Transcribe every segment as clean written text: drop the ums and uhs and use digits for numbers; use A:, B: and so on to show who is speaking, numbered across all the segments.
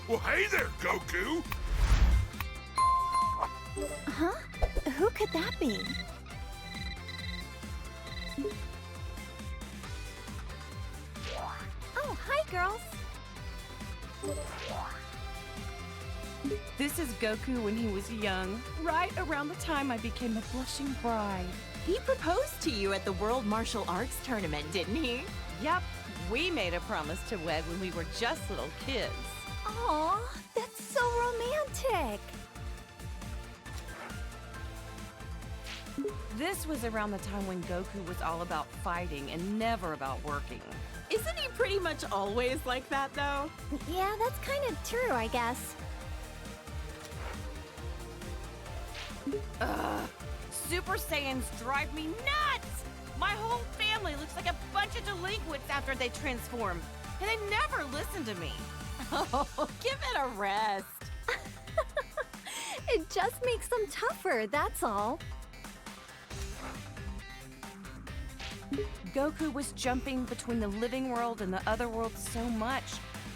A: Well, hey there, Goku!
B: Huh? Who could that be? Oh, hi, girls!
C: This is Goku when he was young, right around the time I became a blushing bride.
D: He proposed to you at the World Martial Arts Tournament, didn't he?
C: Yep, we made a promise to wed when we were just little kids.
B: Aw, that's so romantic!
C: This was around the time when Goku was all about fighting and never about working.
D: Isn't he pretty much always like that, though?
B: Yeah, that's kind of true, I guess.
C: Super Saiyans drive me nuts! My whole family looks like a bunch of delinquents after they transform, and they never listen to me.
D: Oh, give it a rest.
B: It just makes them tougher, that's all.
C: Goku was jumping between the living world and the other world so much,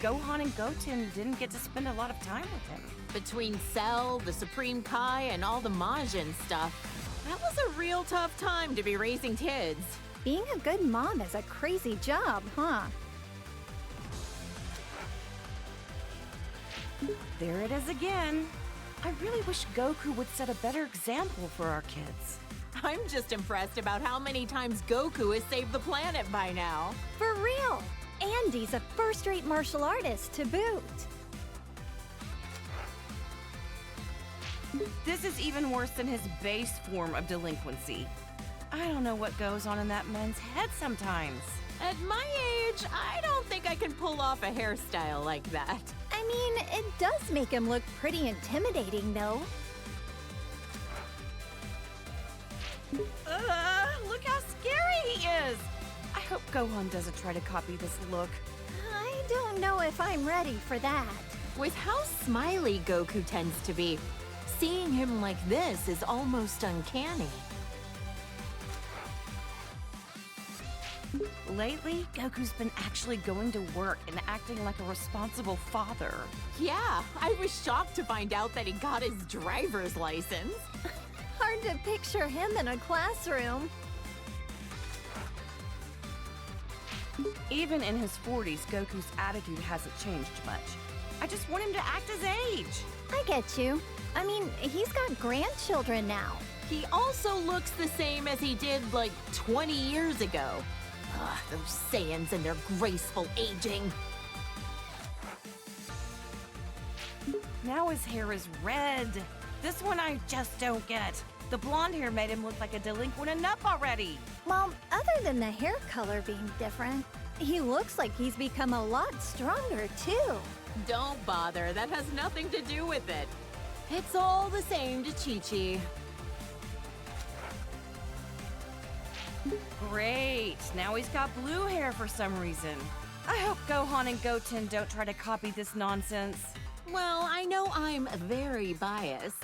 C: Gohan and Goten didn't get to spend a lot of time with him.
D: Between Cell, the Supreme Kai, and all the Majin stuff, that was a real tough time to be raising kids.
B: Being a good mom is a crazy job, huh?
C: There it is again. I really wish Goku would set a better example for our kids.
D: I'm just impressed about how many times Goku has saved the planet by now.
B: For real! And he's a first-rate martial artist to boot.
C: This is even worse than his base form of delinquency. I don't know what goes on in that man's head sometimes.
D: At my age, I don't think I can pull off a hairstyle like that.
B: I mean, it does make him look pretty intimidating, though.
C: Look how scary he is! I hope Gohan doesn't try to copy this look.
B: I don't know if I'm ready for that.
D: With how smiley Goku tends to be, seeing him like this is almost uncanny.
C: Lately, Goku's been actually going to work and acting like a responsible father.
D: Yeah, I was shocked to find out that he got his driver's license.
B: Hard to picture him in a classroom.
C: Even in his 40s, Goku's attitude hasn't changed much. I just want him to act his age.
B: I get you. I mean, he's got grandchildren now.
D: He also looks the same as he did like 20 years ago. Ugh, those Saiyans and their graceful aging.
C: Now his hair is red. This one I just don't get. The blonde hair made him look like a delinquent enough already.
B: Well, other than the hair color being different, he looks like he's become a lot stronger, too.
D: Don't bother, that has nothing to do with it. It's all the same to Chi-Chi.
C: Great, now he's got blue hair for some reason. I hope Gohan and Goten don't try to copy this nonsense.
D: Well, I know I'm very biased,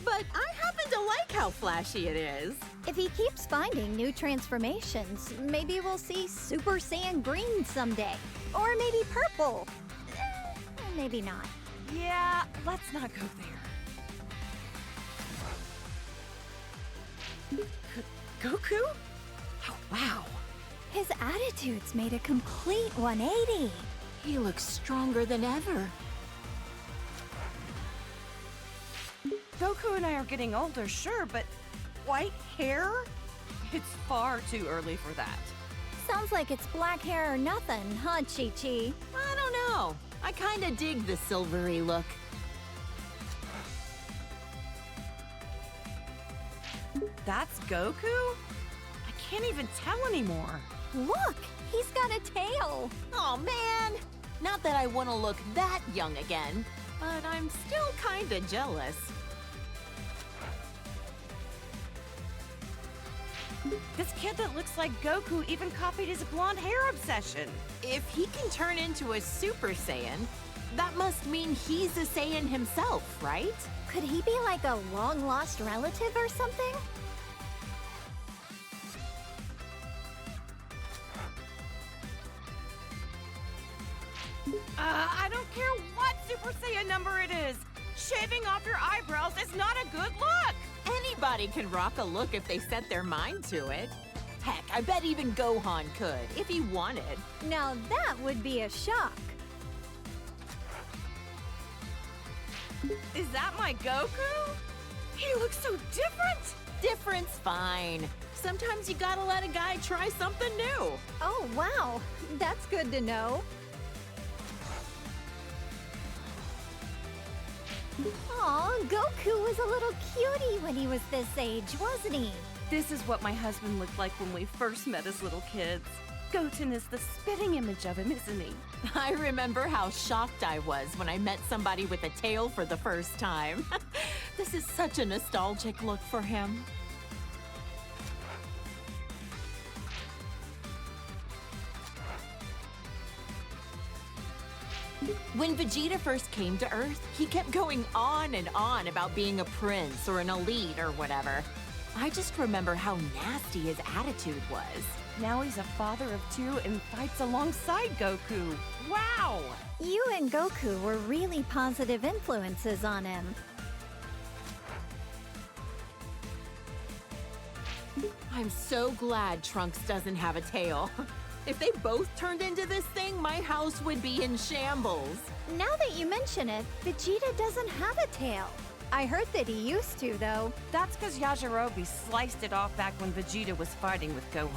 D: but I happen to like how flashy it is.
B: If he keeps finding new transformations, maybe we'll see Super Saiyan Green someday. Or maybe purple. Maybe not.
C: Yeah, let's not go there. Goku? Oh, wow.
B: His attitude's made a complete 180.
D: He looks stronger than ever.
C: Goku and I are getting older, sure, but white hair? It's far too early for that.
B: Sounds like it's black hair or nothing, huh, Chi-Chi?
D: I don't know. I kinda dig the silvery look.
C: That's Goku? I can't even tell anymore.
B: Look, he's got a tail.
D: Oh man! Not that I want to look that young again, but I'm still kinda jealous.
C: This kid that looks like Goku even copied his blonde hair obsession.
D: If he can turn into a Super Saiyan, that must mean he's a Saiyan himself, right?
B: Could he be like a long-lost relative or something?
C: I don't care what Super Saiyan number it is. Shaving off your eyebrows is not a good look.
D: Anybody can rock a look if they set their mind to it. Heck, I bet even Gohan could, if he wanted.
B: Now that would be a shock.
C: Is that my Goku? He looks so different.
D: Different's fine. Sometimes you gotta let a guy try something new.
B: Oh, wow. That's good to know. Aw, Goku was a little cutie when he was this age, wasn't he?
C: This is what my husband looked like when we first met as little kids. Goten is the spitting image of him, isn't he?
D: I remember how shocked I was when I met somebody with a tail for the first time. This is such a nostalgic look for him. When Vegeta first came to Earth, he kept going on and on about being a prince or an elite or whatever. I just remember how nasty his attitude was.
C: Now he's a father of two and fights alongside Goku. Wow!
B: You and Goku were really positive influences on him.
D: I'm so glad Trunks doesn't have a tail. If they both turned into this thing, my house would be in shambles.
B: Now that you mention it, Vegeta doesn't have a tail. I heard that he used to, though.
C: That's because Yajirobe sliced it off back when Vegeta was fighting with Gohan.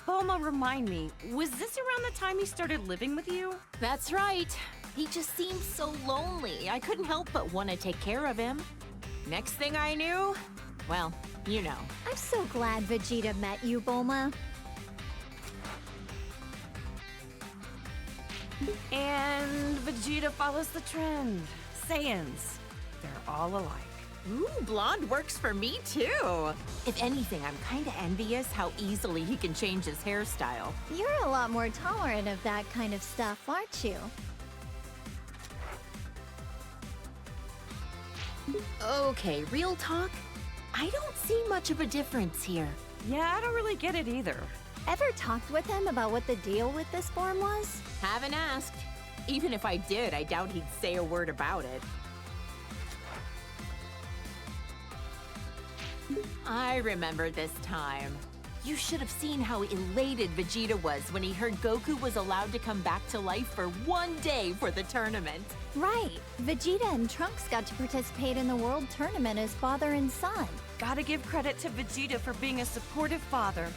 C: Bulma, remind me, was this around the time he started living with you?
D: That's right. He just seemed so lonely. I couldn't help but want to take care of him. Next thing I knew, well, you know.
B: I'm so glad Vegeta met you, Bulma.
C: And Vegeta follows the trend. Saiyans, they're all alike.
D: Ooh, blonde works for me too. If anything, I'm kind of envious how easily he can change his hairstyle.
B: You're a lot more tolerant of that kind of stuff, aren't you?
D: Okay, real talk. I don't see much of a difference here.
C: Yeah, I don't really get it either.
B: Ever talked with him about what the deal with this form was?
D: Haven't asked. Even if I did, I doubt he'd say a word about it. I remember this time. You should have seen how elated Vegeta was when he heard Goku was allowed to come back to life for one day for the tournament.
B: Right. Vegeta and Trunks got to participate in the World Tournament as father and son.
C: Gotta give credit to Vegeta for being a supportive father.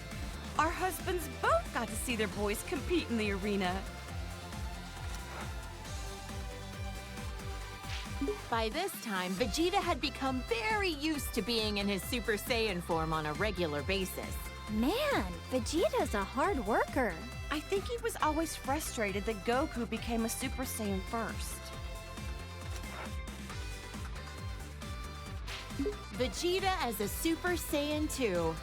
C: Our husbands both got to see their boys compete in the arena.
D: By this time, Vegeta had become very used to being in his Super Saiyan form on a regular basis.
B: Man, Vegeta's a hard worker.
C: I think he was always frustrated that Goku became a Super Saiyan first.
D: Vegeta as a Super Saiyan 2.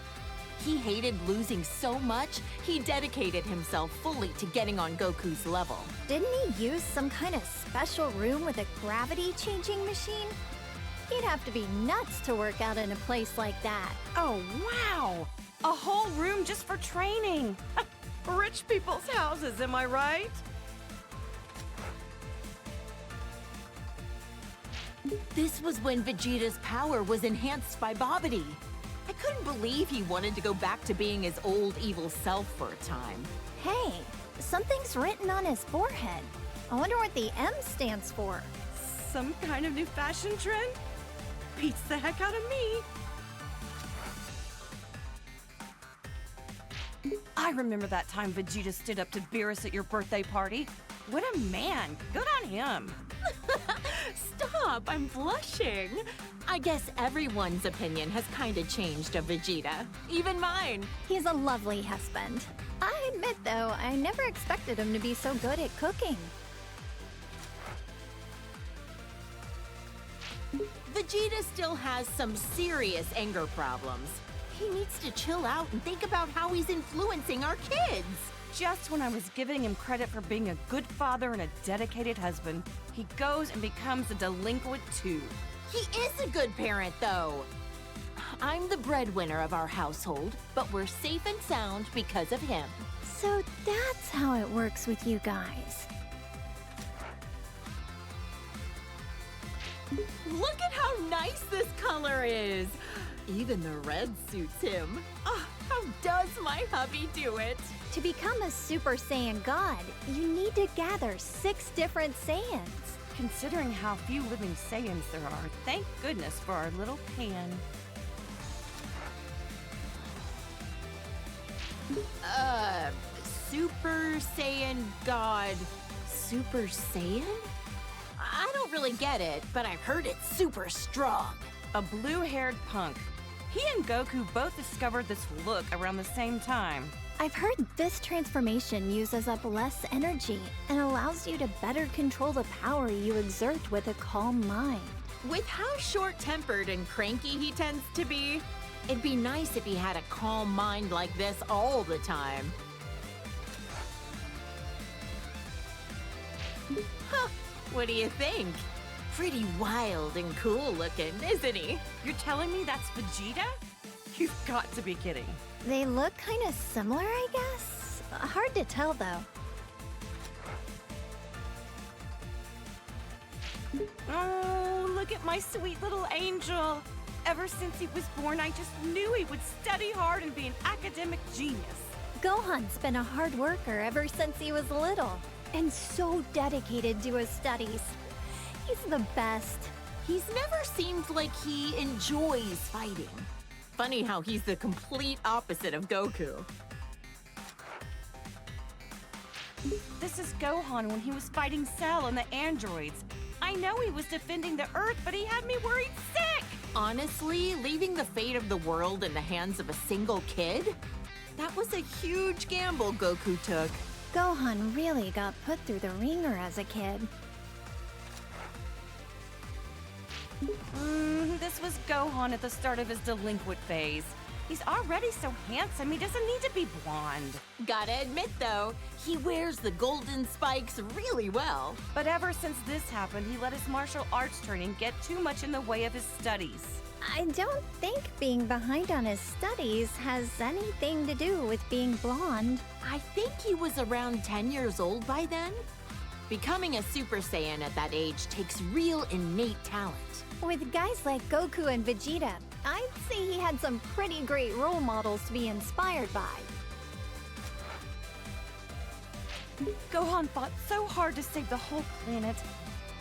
D: He hated losing so much, he dedicated himself fully to getting on Goku's level.
B: Didn't he use some kind of special room with a gravity-changing machine? He'd have to be nuts to work out in a place like that.
C: Oh, wow! A whole room just for training! Rich people's houses, am I right?
D: This was when Vegeta's power was enhanced by Babidi. I couldn't believe he wanted to go back to being his old evil self for a time.
B: Hey, something's written on his forehead. I wonder what the M stands for.
C: Some kind of new fashion trend? Beats the heck out of me! I remember that time Vegeta stood up to Beerus at your birthday party. What a man! Good on him!
D: Stop, I'm blushing. I guess everyone's opinion has kind of changed of Vegeta. Even mine.
B: He's a lovely husband. I admit, though, I never expected him to be so good at cooking.
D: Vegeta still has some serious anger problems. He needs to chill out and think about how he's influencing our kids.
C: Just when I was giving him credit for being a good father and a dedicated husband, he goes and becomes a delinquent too.
D: He is a good parent, though. I'm the breadwinner of our household, but we're safe and sound because of him.
B: So that's how it works with you guys.
D: Look at how nice this color is! Even the red suits him. Oh, how does my hubby do it?
B: To become a Super Saiyan God, you need to gather 6 different Saiyans.
C: Considering how few living Saiyans there are, thank goodness for our little pan.
D: Super Saiyan God. Super Saiyan? I don't really get it, but I've heard it's super strong.
C: A blue-haired punk. He and Goku both discovered this look around the same time.
B: I've heard this transformation uses up less energy and allows you to better control the power you exert with a calm mind.
D: With how short-tempered and cranky he tends to be, it'd be nice if he had a calm mind like this all the time. Huh, what do you think? Pretty wild and cool looking, isn't he?
C: You're telling me that's Vegeta? You've got to be kidding.
B: They look kind of similar, I guess. Hard to tell, though.
C: Oh, look at my sweet little angel. Ever since he was born, I just knew he would study hard and be an academic genius.
B: Gohan's been a hard worker ever since he was little, and so dedicated to his studies. He's the best.
D: He's never seemed like he enjoys fighting. Funny how he's the complete opposite of Goku.
C: This is Gohan when he was fighting Cell and the androids. I know he was defending the Earth, but he had me worried sick!
D: Honestly, leaving the fate of the world in the hands of a single kid? That was a huge gamble Goku took.
B: Gohan really got put through the ringer as a kid.
C: This was Gohan at the start of his delinquent phase. He's already so handsome, he doesn't need to be blonde.
D: Gotta admit, though, he wears the golden spikes really well.
C: But ever since this happened, he let his martial arts training get too much in the way of his studies.
B: I don't think being behind on his studies has anything to do with being blonde.
D: I think he was around 10 years old by then. Becoming a Super Saiyan at that age takes real innate talent.
B: With guys like Goku and Vegeta, I'd say he had some pretty great role models to be inspired by.
C: Gohan fought so hard to save the whole planet.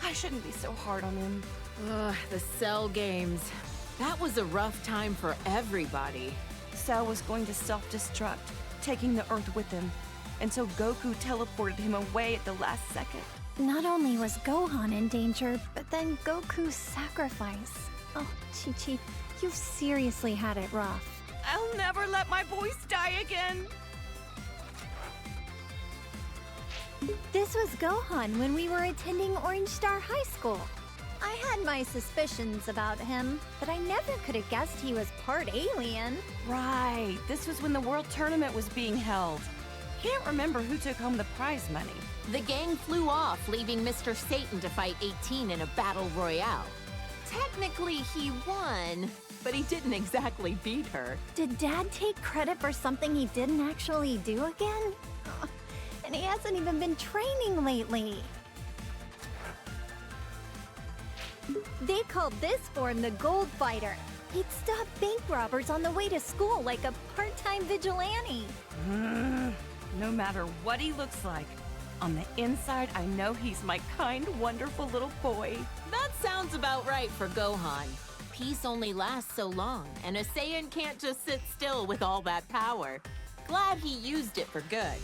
C: I shouldn't be so hard on him.
D: Ugh, the Cell games. That was a rough time for everybody.
C: Cell was going to self-destruct, taking the Earth with him. And so Goku teleported him away at the last second.
B: Not only was Gohan in danger, but then Goku's sacrifice. Oh, Chi-Chi, you've seriously had it rough.
C: I'll never let my boys die again.
B: This was Gohan when we were attending Orange Star High School. I had my suspicions about him, but I never could have guessed he was part alien.
C: Right, this was when the World Tournament was being held. Can't remember who took home the prize money.
D: The gang flew off, leaving Mr. Satan to fight 18 in a battle royale. Technically, he won, but he didn't exactly beat her.
B: Did Dad take credit for something he didn't actually do again? And he hasn't even been training lately. They called this form the Gold Fighter. He'd stop bank robbers on the way to school like a part-time vigilante.
C: No matter what he looks like, on the inside, I know he's my kind, wonderful little boy.
D: That sounds about right for Gohan. Peace only lasts so long, and a Saiyan can't just sit still with all that power. Glad he used it for good.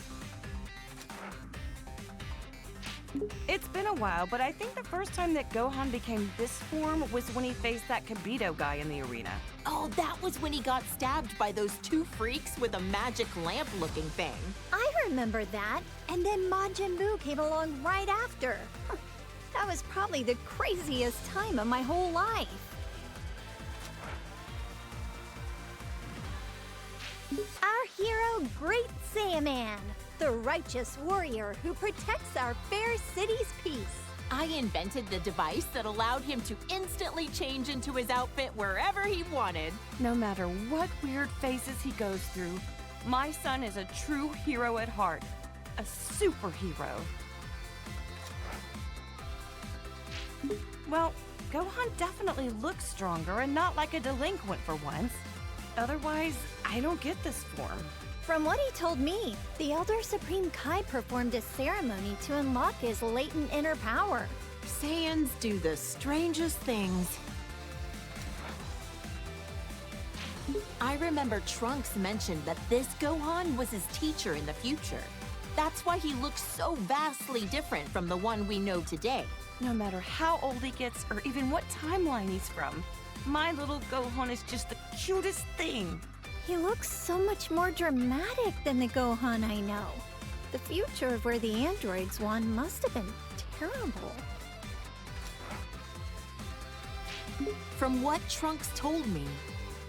C: It's been a while, but I think the first time that Gohan became this form was when he faced that Kibito guy in the arena.
D: Oh, that was when he got stabbed by those 2 freaks with a magic lamp-looking thing.
B: I remember that, and then Majin Buu came along right after. That was probably the craziest time of my whole life. Our hero, Great Saiyaman, the righteous warrior who protects our fair city's peace.
D: I invented the device that allowed him to instantly change into his outfit wherever he wanted.
C: No matter what weird phases he goes through, my son is a true hero at heart. A superhero. Well, Gohan definitely looks stronger and not like a delinquent for once. Otherwise, I don't get this form.
B: From what he told me, the Elder Supreme Kai performed a ceremony to unlock his latent inner power.
D: Saiyans do the strangest things. I remember Trunks mentioned that this Gohan was his teacher in the future. That's why he looks so vastly different from the one we know today.
C: No matter how old he gets or even what timeline he's from, my little Gohan is just the cutest thing.
B: He looks so much more dramatic than the Gohan I know. The future of where the androids won must have been terrible.
D: From what Trunks told me,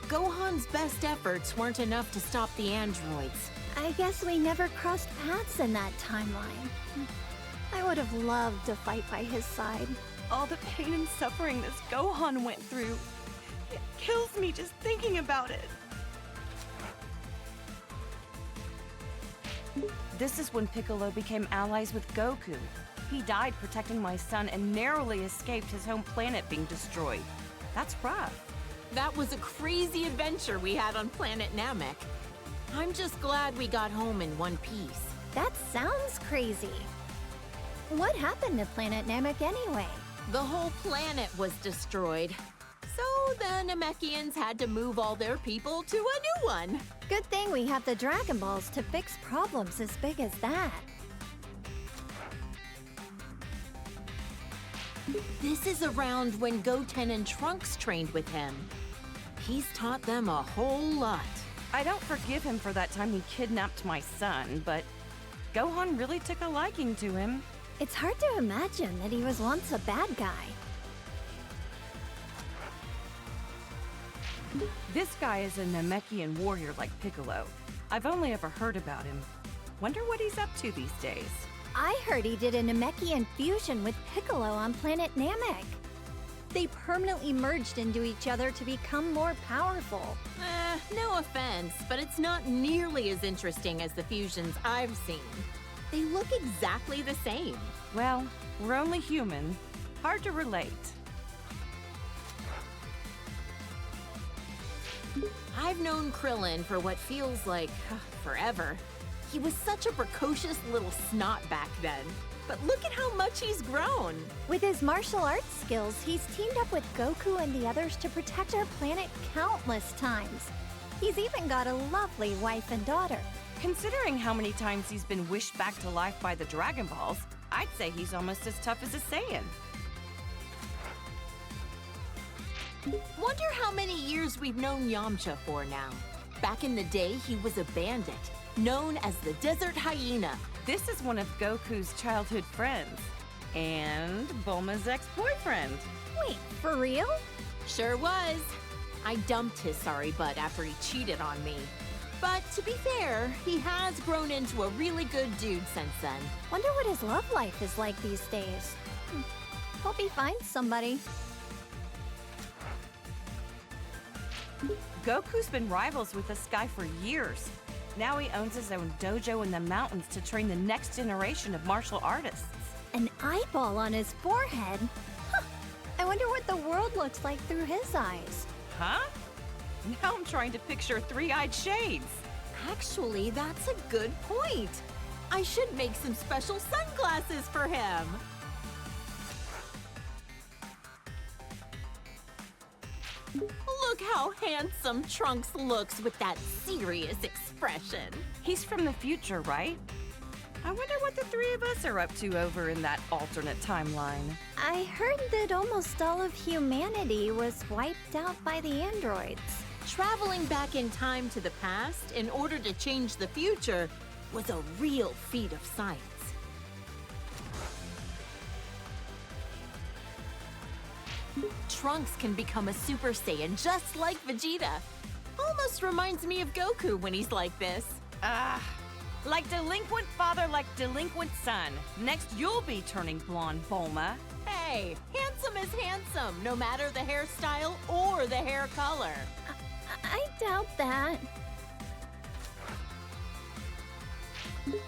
D: Gohan's best efforts weren't enough to stop the androids.
B: I guess we never crossed paths in that timeline. I would have loved to fight by his side.
C: All the pain and suffering this Gohan went through, it kills me just thinking about it. This is when Piccolo became allies with Goku. He died protecting my son and narrowly escaped his home planet being destroyed. That's rough.
D: That was a crazy adventure we had on planet Namek. I'm just glad we got home in one piece.
B: That sounds crazy. What happened to Planet Namek anyway?
D: The whole planet was destroyed. So the Namekians had to move all their people to a new one.
B: Good thing we have the Dragon Balls to fix problems as big as that.
D: This is around when Goten and Trunks trained with him. He's taught them a whole lot.
C: I don't forgive him for that time he kidnapped my son, but Gohan really took a liking to him.
B: It's hard to imagine that he was once a bad guy.
C: This guy is a Namekian warrior like Piccolo. I've only ever heard about him. Wonder what he's up to these days.
B: I heard he did a Namekian fusion with Piccolo on planet Namek. They permanently merged into each other to become more powerful.
D: No offense, but it's not nearly as interesting as the fusions I've seen. They look exactly the same.
C: Well, we're only human. Hard to relate.
D: I've known Krillin for what feels like forever. He was such a precocious little snot back then. But look at how much he's grown.
B: With his martial arts skills, he's teamed up with Goku and the others to protect our planet countless times. He's even got a lovely wife and daughter.
C: Considering how many times he's been wished back to life by the Dragon Balls, I'd say he's almost as tough as a Saiyan.
D: Wonder how many years we've known Yamcha for now. Back in the day, he was a bandit, known as the Desert Hyena.
C: This is one of Goku's childhood friends. And Bulma's ex-boyfriend.
B: Wait, for real?
D: Sure was. I dumped his sorry butt after he cheated on me. But to be fair, he has grown into a really good dude since then.
B: Wonder what his love life is like these days. Hope he finds somebody.
C: Goku's been rivals with this guy for years. Now he owns his own dojo in the mountains to train the next generation of martial artists.
B: An eyeball on his forehead? Huh. I wonder what the world looks like through his eyes.
C: Huh? Now I'm trying to picture three-eyed shades.
D: Actually, that's a good point. I should make some special sunglasses for him. Look how handsome Trunks looks with that serious expression.
C: He's from the future, right? I wonder what the three of us are up to over in that alternate timeline.
B: I heard that almost all of humanity was wiped out by the androids.
D: Traveling back in time to the past in order to change the future was a real feat of science. Trunks can become a Super Saiyan just like Vegeta. Almost reminds me of Goku when he's like this.
C: Like delinquent father, like delinquent son. Next, you'll be turning blonde, Bulma.
D: Hey, handsome is handsome, no matter the hairstyle or the hair color.
B: I doubt that.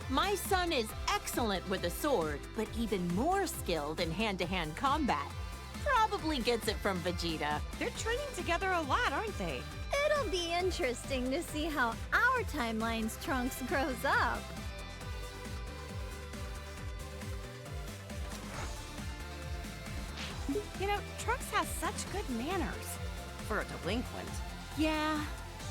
D: My son is excellent with a sword, but even more skilled in hand-to-hand combat. Probably gets it from Vegeta.
C: They're training together a lot, aren't they?
B: It'll be interesting to see how our timeline's Trunks grows up.
C: You know, Trunks has such good manners for a delinquent.
D: Yeah,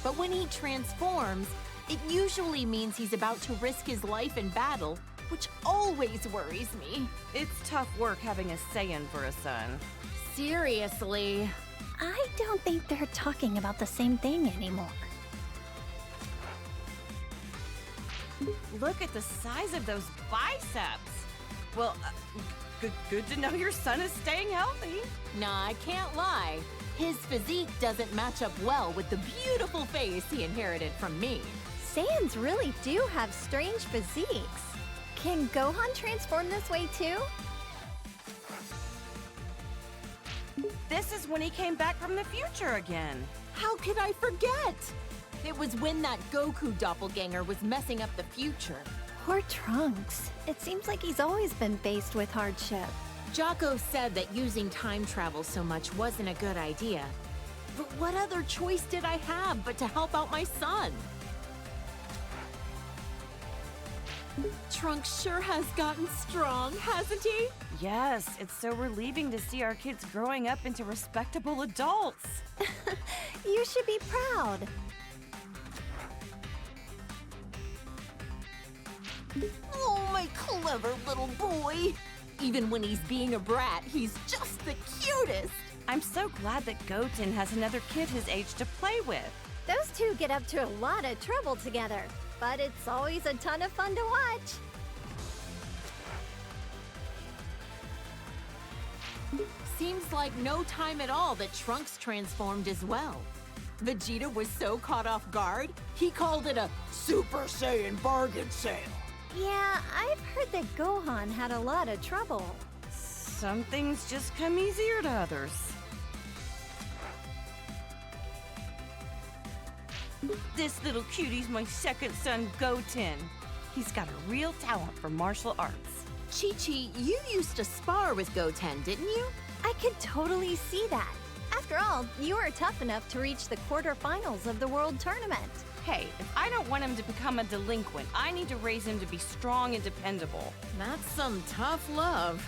D: but when he transforms, it usually means he's about to risk his life in battle, which always worries me.
C: It's tough work having a Saiyan for a son.
D: Seriously.
B: I don't think they're talking about the same thing anymore.
C: Look at the size of those biceps. Well, good to know your son is staying healthy.
D: Nah, I can't lie. His physique doesn't match up well with the beautiful face he inherited from me.
B: Saiyans really do have strange physiques. Can Gohan transform this way too?
C: This is when he came back from the future again.
D: How could I forget? It was when that Goku doppelganger was messing up the future.
B: Poor Trunks. It seems like he's always been faced with hardship.
D: Jocko said that using time travel so much wasn't a good idea. But what other choice did I have but to help out my son? Trunks sure has gotten strong, hasn't he?
C: Yes, it's so relieving to see our kids growing up into respectable adults.
B: You should be proud.
D: Oh, my clever little boy. Even when he's being a brat, he's just the cutest.
C: I'm so glad that Goten has another kid his age to play with.
B: Those two get up to a lot of trouble together, but it's always a ton of fun to watch.
D: Seems like no time at all that Trunks transformed as well. Vegeta was so caught off guard, he called it a Super Saiyan bargain sale.
B: Yeah, I've heard that Gohan had a lot of trouble.
C: Some things just come easier to others. This little cutie's my second son, Goten. He's got a real talent for martial arts.
D: Chi-Chi, you used to spar with Goten, didn't you?
B: I could totally see that. After all, you were tough enough to reach the quarterfinals of the World Tournament.
C: Hey, if I don't want him to become a delinquent, I need to raise him to be strong and dependable.
D: That's some tough love.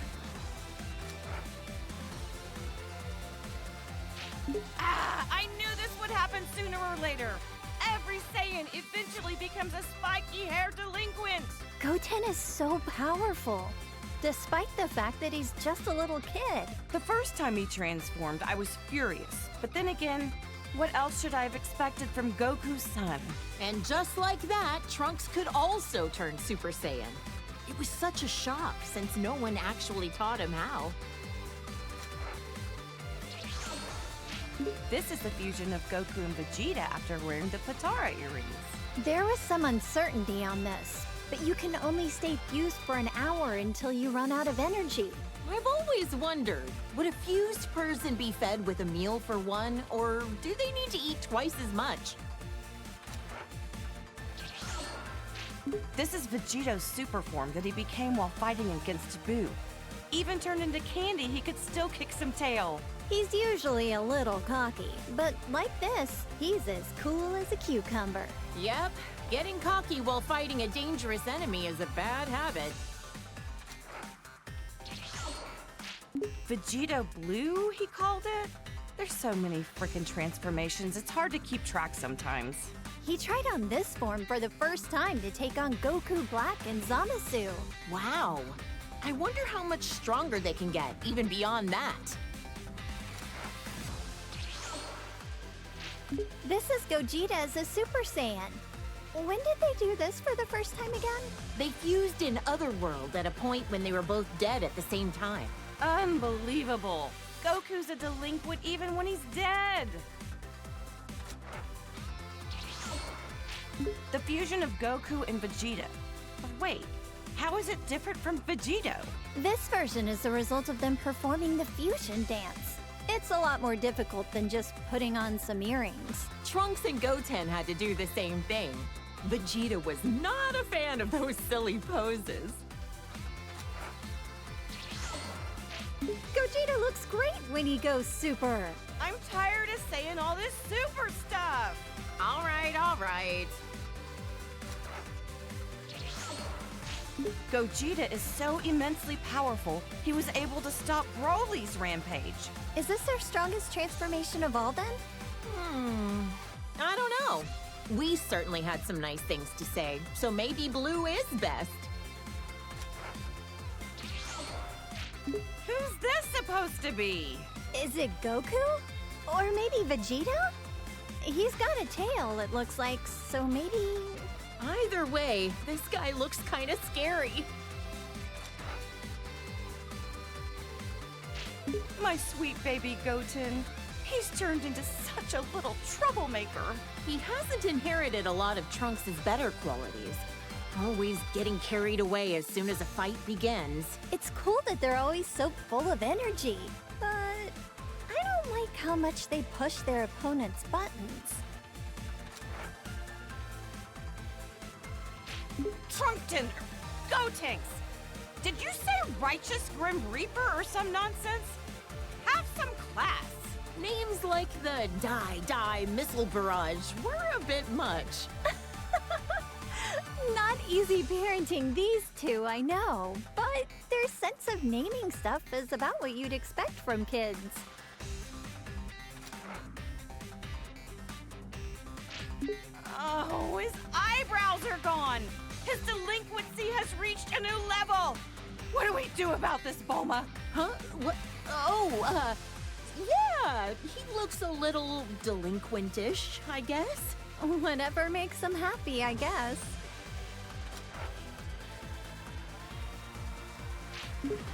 C: Ah, I knew this would happen sooner or later. Every Saiyan eventually becomes a spiky-haired delinquent.
B: Goten is so powerful, despite the fact that he's just a little kid.
C: The first time he transformed, I was furious. But then again, what else should I have expected from Goku's son?
D: And just like that, Trunks could also turn Super Saiyan. It was such a shock since no one actually taught him how.
C: This is the fusion of Goku and Vegeta after wearing the Potara earrings.
B: There was some uncertainty on this, but you can only stay fused for an hour until you run out of energy.
D: I've always wondered, would a fused person be fed with a meal for one, or do they need to eat twice as much?
C: This is Vegeto's super form that he became while fighting against Buu. Even turned into candy, he could still kick some tail.
B: He's usually a little cocky, but like this, he's as cool as a cucumber.
D: Yep, getting cocky while fighting a dangerous enemy is a bad habit.
C: Vegeta Blue, he called it? There's so many frickin' transformations, it's hard to keep track sometimes.
B: He tried on this form for the first time to take on Goku Black and Zamasu.
D: Wow, I wonder how much stronger they can get, even beyond that.
B: This is Gogeta as a Super Saiyan. When did they do this for the first time again?
D: They fused in Otherworld at a point when they were both dead at the same time.
C: Unbelievable. Goku's a delinquent even when he's dead. The fusion of Goku and Vegeta. But wait, how is it different from Vegito?
B: This version is the result of them performing the fusion dance. It's a lot more difficult than just putting on some earrings.
D: Trunks and Goten had to do the same thing. Vegeta was not a fan of those silly poses.
B: Gogeta looks great when he goes super.
C: I'm tired of saying all this super stuff.
D: All right, all right.
C: Gogeta is so immensely powerful, he was able to stop Broly's rampage.
B: Is this their strongest transformation of all then?
D: I don't know. We certainly had some nice things to say, so maybe Blue is best.
C: Who's this supposed to be?
B: Is it Goku? Or maybe Vegeta? He's got a tail, it looks like, so maybe...
D: Either way, this guy looks kind of scary.
C: My sweet baby Goten. He's turned into such a little troublemaker.
D: He hasn't inherited a lot of Trunks' better qualities. Always getting carried away as soon as a fight begins.
B: It's cool that they're always so full of energy, but I don't like how much they push their opponent's buttons.
C: Trunkton! Gotenks! Did you say Righteous Grim Reaper or some nonsense? Have some class!
D: Names like the Die Missile Barrage were a bit much.
B: Not easy parenting these two, I know, but their sense of naming stuff is about what you'd expect from kids.
C: Oh, his eyebrows are gone! His delinquency has reached a new level! What do we do about this, Bulma?
D: Huh? What? Oh, yeah, he looks a little delinquentish, I guess.
B: Whatever makes them happy, I guess.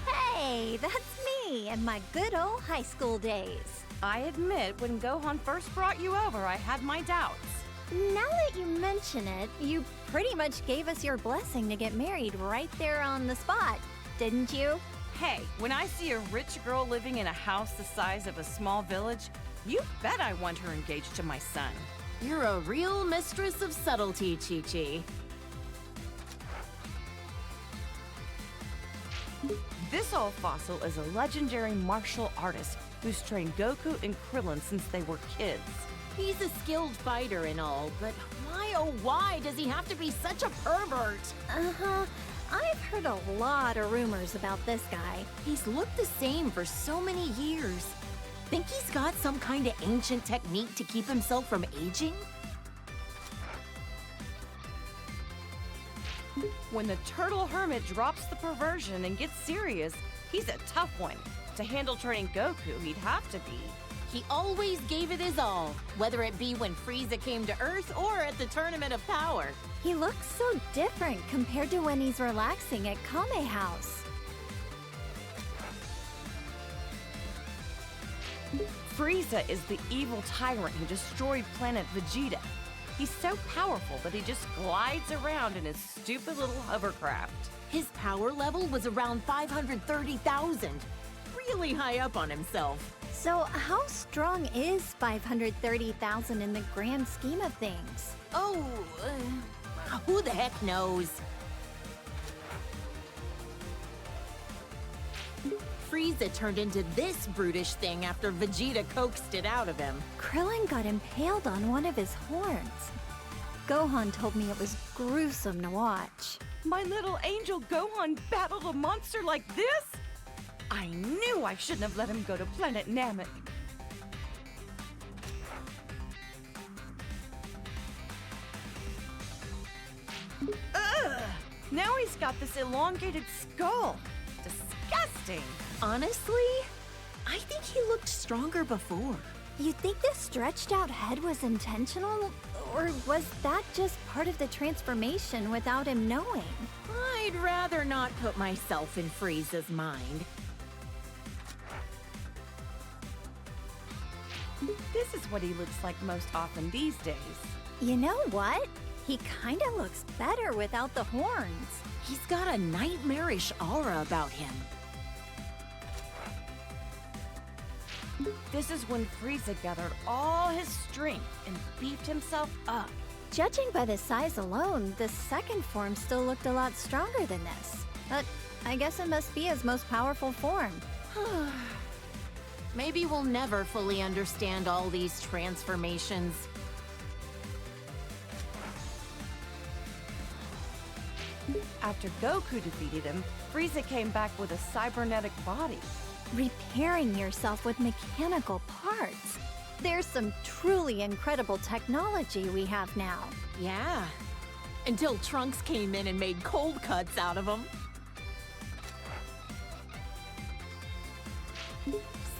B: Hey, that's me and my good old high school days.
C: I admit, when Gohan first brought you over, I had my doubts.
B: Now that you mention it, you pretty much gave us your blessing to get married right there on the spot, didn't you?
C: Hey, when I see a rich girl living in a house the size of a small village, you bet I want her engaged to my son.
D: You're a real mistress of subtlety, Chi-Chi.
C: This old fossil is a legendary martial artist who's trained Goku and Krillin since they were kids.
D: He's a skilled fighter and all, but why oh why does he have to be such a pervert?
B: Uh-huh. I've heard a lot of rumors about this guy.
D: He's looked the same for so many years. Think he's got some kind of ancient technique to keep himself from aging?
C: When the turtle hermit drops the perversion and gets serious, he's a tough one. To handle training Goku, he'd have to be.
D: He always gave it his all, whether it be when Frieza came to Earth or at the Tournament of Power.
B: He looks so different compared to when he's relaxing at Kame House.
C: Frieza is the evil tyrant who destroyed planet Vegeta. He's so powerful that he just glides around in his stupid little hovercraft.
D: His power level was around 530,000. Really high up on himself.
B: So how strong is 530,000 in the grand scheme of things?
D: Oh, who the heck knows? Frieza turned into this brutish thing after Vegeta coaxed it out of him.
B: Krillin got impaled on one of his horns. Gohan told me it was gruesome to watch.
C: My little angel Gohan battled a monster like this? I knew I shouldn't have let him go to planet Namek. Ugh! Now he's got this elongated skull. Disgusting.
D: Honestly, I think he looked stronger before.
B: You think the stretched out head was intentional? Or was that just part of the transformation without him knowing?
D: I'd rather not put myself in Frieza's mind.
C: This is what he looks like most often these days.
B: You know what? He kinda looks better without the horns.
D: He's got a nightmarish aura about him.
C: This is when Frieza gathered all his strength and beefed himself up.
B: Judging by the size alone, the second form still looked a lot stronger than this. But I guess it must be his most powerful form.
D: Maybe we'll never fully understand all these transformations.
C: After Goku defeated him, Frieza came back with a cybernetic body.
B: Repairing yourself with mechanical parts. There's some truly incredible technology we have now.
D: Yeah. Until Trunks came in and made cold cuts out of him.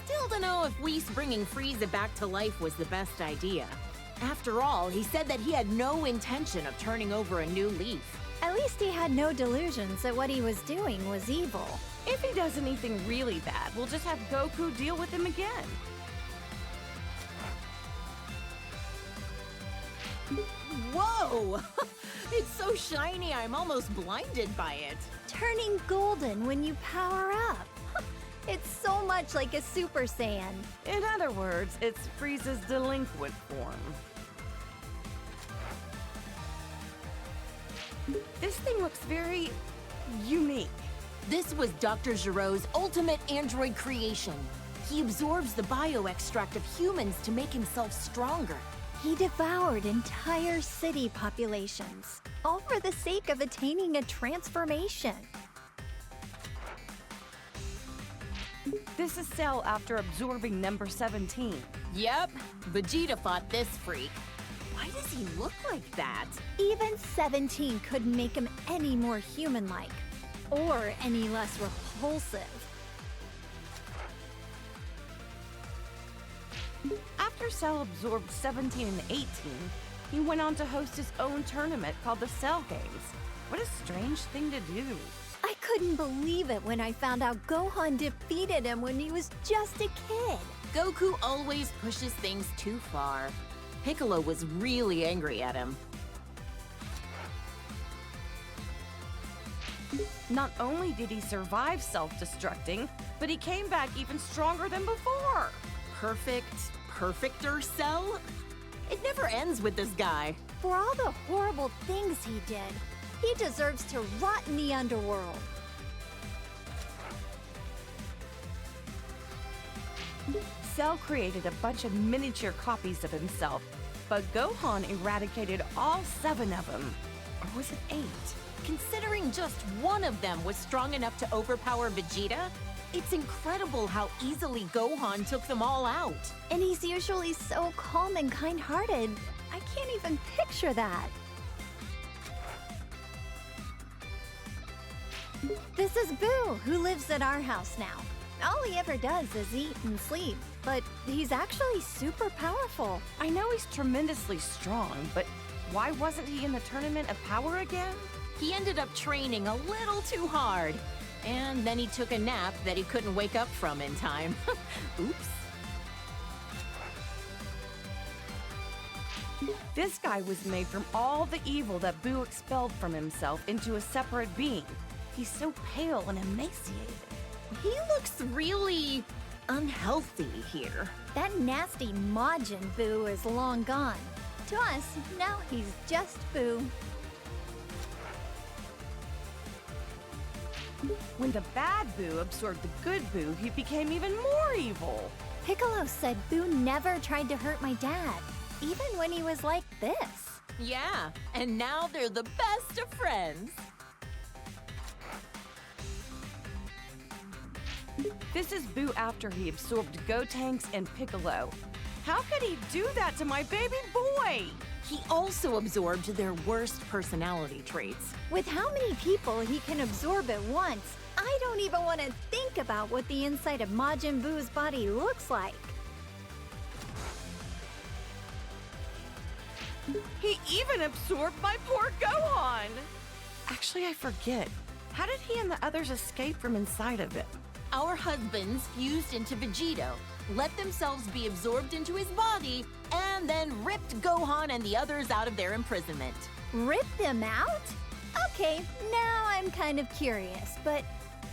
D: Still don't know if Whis bringing Frieza back to life was the best idea. After all, he said that he had no intention of turning over a new leaf.
B: At least he had no delusions that what he was doing was evil.
C: If he does anything really bad, we'll just have Goku deal with him again.
D: Whoa! It's so shiny, I'm almost blinded by it.
B: Turning golden when you power up. It's so much like a Super Saiyan.
C: In other words, it's Frieza's delinquent form. This thing looks very unique.
D: This was Dr. Giro's ultimate android creation. He absorbs the bioextract of humans to make himself stronger.
B: He devoured entire city populations, all for the sake of attaining a transformation.
C: This is Cell after absorbing number 17.
D: Yep, Vegeta fought this freak. Why does he look like that?
B: Even 17 couldn't make him any more human-like, or any less repulsive.
C: After Cell absorbed 17 and 18, he went on to host his own tournament called the Cell Games. What a strange thing to do.
B: I couldn't believe it when I found out Gohan defeated him when he was just a kid.
D: Goku always pushes things too far. Piccolo was really angry at him.
C: Not only did he survive self-destructing, but he came back even stronger than before.
D: Perfecter Cell? It never ends with this guy.
B: For all the horrible things he did, he deserves to rot in the underworld.
C: Cell created a bunch of miniature copies of himself, but Gohan eradicated all 7 of them. Or was it 8?
D: Considering just one of them was strong enough to overpower Vegeta, it's incredible how easily Gohan took them all out.
B: And he's usually so calm and kind-hearted. I can't even picture that. This is Buu, who lives at our house now. All he ever does is eat and sleep, but he's actually super powerful.
C: I know he's tremendously strong, but why wasn't he in the Tournament of Power again?
D: He ended up training a little too hard. And then he took a nap that he couldn't wake up from in time. Oops.
C: This guy was made from all the evil that Buu expelled from himself into a separate being. He's so pale and emaciated.
D: He looks really unhealthy here.
B: That nasty Majin Buu is long gone. To us, now he's just Buu.
C: When the bad Buu absorbed the good Buu, he became even more evil.
B: Piccolo said Buu never tried to hurt my dad, even when he was like this.
D: Yeah, and now they're the best of friends.
C: This is Buu after he absorbed Gotenks and Piccolo. How could he do that to my baby boy?
D: He also absorbed their worst personality traits.
B: With how many people he can absorb at once, I don't even want to think about what the inside of Majin Buu's body looks like.
C: He even absorbed my poor Gohan! Actually, I forget. How did he and the others escape from inside of it?
D: Our husbands fused into Vegeta, let themselves be absorbed into his body, and then ripped Gohan and the others out of their imprisonment.
B: Rip them out? Okay, now I'm kind of curious, but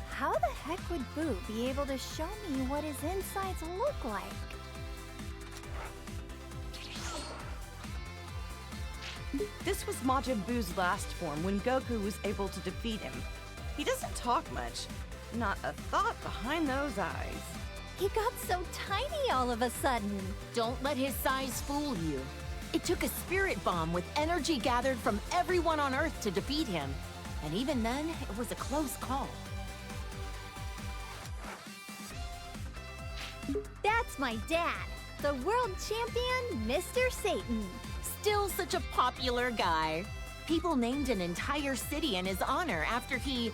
B: how the heck would Buu be able to show me what his insides look like?
C: This was Majin Buu's last form when Goku was able to defeat him. He doesn't talk much. Not a thought behind those eyes.
B: He got so tiny all of a sudden.
D: Don't let his size fool you. It took a spirit bomb with energy gathered from everyone on Earth to defeat him. And even then, it was a close call.
B: That's my dad, the world champion, Mr. Satan.
D: Still such a popular guy. People named an entire city in his honor after he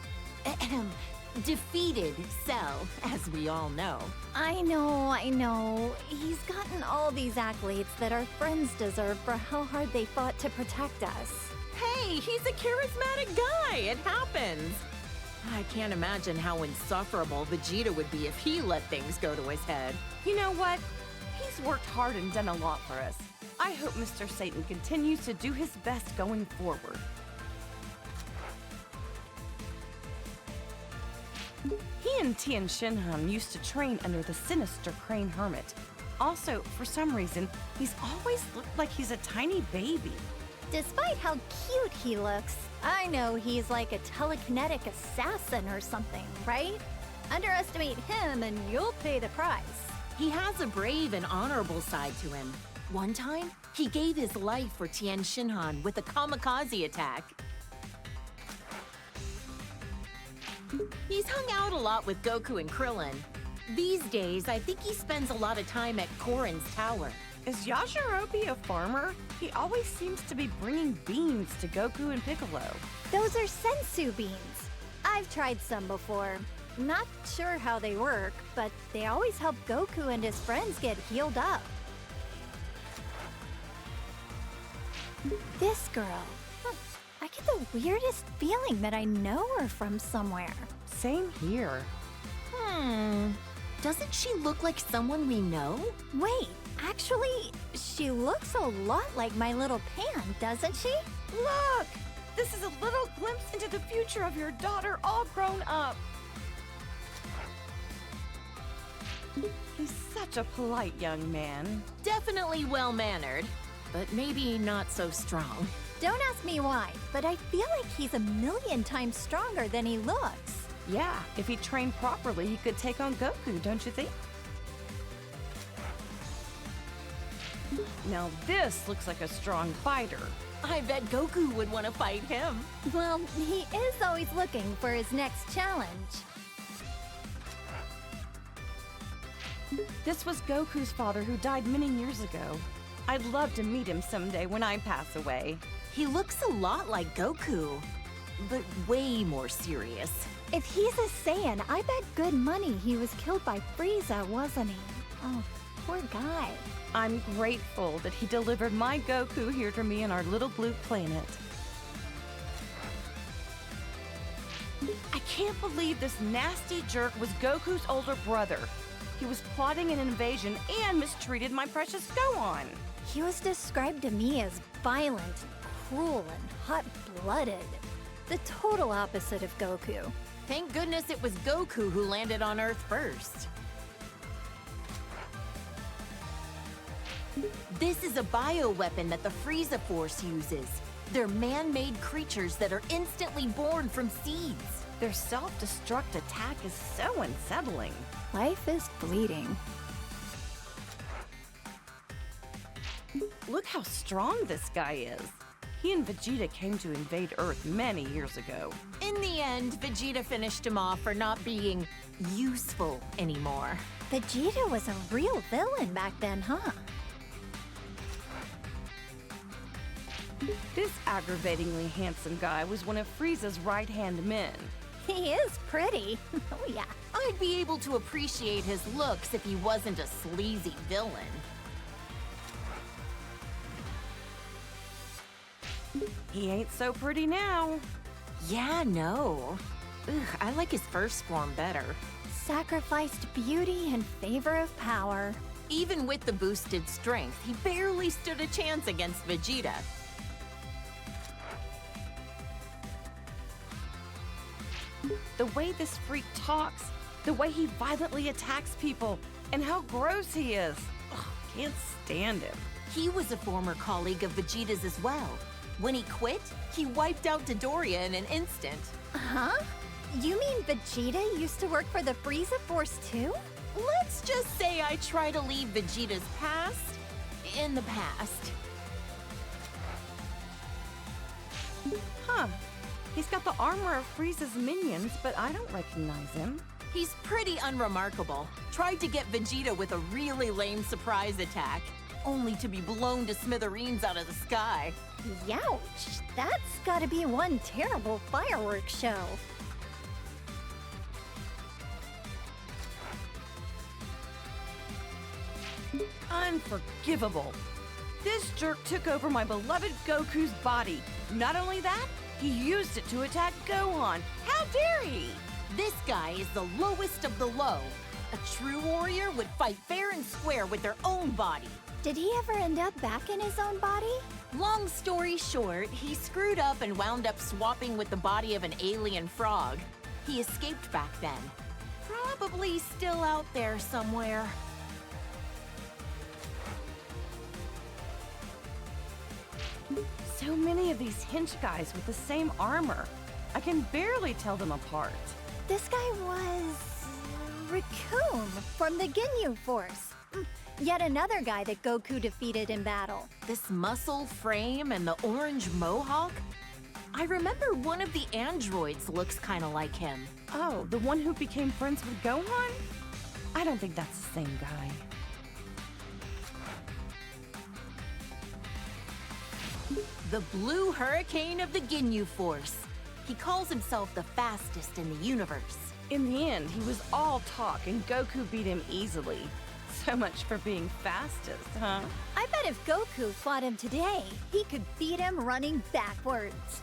D: defeated Cell, as we all know.
B: I know. He's gotten all these accolades that our friends deserve for how hard they fought to protect us.
D: Hey, he's a charismatic guy. It happens. I can't imagine how insufferable Vegeta would be if he let things go to his head.
C: You know what? He's worked hard and done a lot for us. I hope Mr. Satan continues to do his best going forward. He and Tien Shinhan used to train under the sinister Crane Hermit. Also, for some reason, he's always looked like he's a tiny baby.
B: Despite how cute he looks, I know he's like a telekinetic assassin or something, right? Underestimate him and you'll pay the price.
D: He has a brave and honorable side to him. One time, he gave his life for Tien Shinhan with a kamikaze attack. He's hung out a lot with Goku and Krillin. These days, I think he spends a lot of time at Korin's tower.
C: Is Yajirobe a farmer? He always seems to be bringing beans to Goku and Piccolo.
B: Those are sensu beans. I've tried some before. Not sure how they work, but they always help Goku and his friends get healed up. This girl. I get the weirdest feeling that I know her from somewhere.
C: Same here.
D: Doesn't she look like someone we know?
B: Wait, actually, she looks a lot like my little Pan, doesn't she?
C: Look! This is a little glimpse into the future of your daughter all grown up. He's such a polite young man.
D: Definitely well-mannered, but maybe not so strong.
B: Don't ask me why, but I feel like he's a million times stronger than he looks.
C: Yeah, if he trained properly, he could take on Goku, don't you think? Now this looks like a strong fighter.
D: I bet Goku would want to fight him.
B: Well, he is always looking for his next challenge.
C: This was Goku's father who died many years ago. I'd love to meet him someday when I pass away.
D: He looks a lot like Goku, but way more serious.
B: If he's a Saiyan, I bet good money he was killed by Frieza, wasn't he? Oh, poor guy.
C: I'm grateful that he delivered my Goku here to me on our little blue planet. I can't believe this nasty jerk was Goku's older brother. He was plotting an invasion and mistreated my precious Gohan.
B: He was described to me as violent, cruel, and hot-blooded. The total opposite of Goku.
D: Thank goodness it was Goku who landed on Earth first. This is a bioweapon that the Frieza Force uses. They're man-made creatures that are instantly born from seeds.
C: Their self-destruct attack is so unsettling.
B: Life is fleeting.
C: Look how strong this guy is. He and Vegeta came to invade Earth many years ago.
D: In the end, Vegeta finished him off for not being useful anymore.
B: Vegeta was a real villain back then, huh?
C: This aggravatingly handsome guy was one of Frieza's right-hand men.
B: He is pretty. Oh yeah.
D: I'd be able to appreciate his looks if he wasn't a sleazy villain.
C: He ain't so pretty now.
D: Yeah, no. Ugh, I like his first form better.
B: Sacrificed beauty in favor of power.
D: Even with the boosted strength, he barely stood a chance against Vegeta.
C: The way this freak talks, the way he violently attacks people, and how gross he is. Ugh, can't stand him.
D: He was a former colleague of Vegeta's as well. When he quit, he wiped out Dodoria in an instant.
B: Huh? You mean Vegeta used to work for the Frieza Force too?
D: Let's just say I try to leave Vegeta's past in the past.
C: Huh. He's got the armor of Frieza's minions, but I don't recognize him.
D: He's pretty unremarkable. Tried to get Vegeta with a really lame surprise attack, only to be blown to smithereens out of the sky.
B: Youch! That's gotta be one terrible fireworks show.
C: Unforgivable. This jerk took over my beloved Goku's body. Not only that, he used it to attack Gohan. How dare he?
D: This guy is the lowest of the low. A true warrior would fight fair and square with their own body.
B: Did he ever end up back in his own body?
D: Long story short, he screwed up and wound up swapping with the body of an alien frog. He escaped back then. Probably still out there somewhere.
C: So many of these hench guys with the same armor. I can barely tell them apart.
B: This guy was... Raccoon from the Ginyu Force. Yet another guy that Goku defeated in battle.
D: This muscle frame and the orange mohawk? I remember one of the androids looks kind of like him.
C: Oh, the one who became friends with Gohan? I don't think that's the same guy.
D: The Blue Hurricane of the Ginyu Force. He calls himself the fastest in the universe.
C: In the end, he was all talk and Goku beat him easily. So much for being fastest, huh?
B: I bet if Goku fought him today, he could beat him running backwards.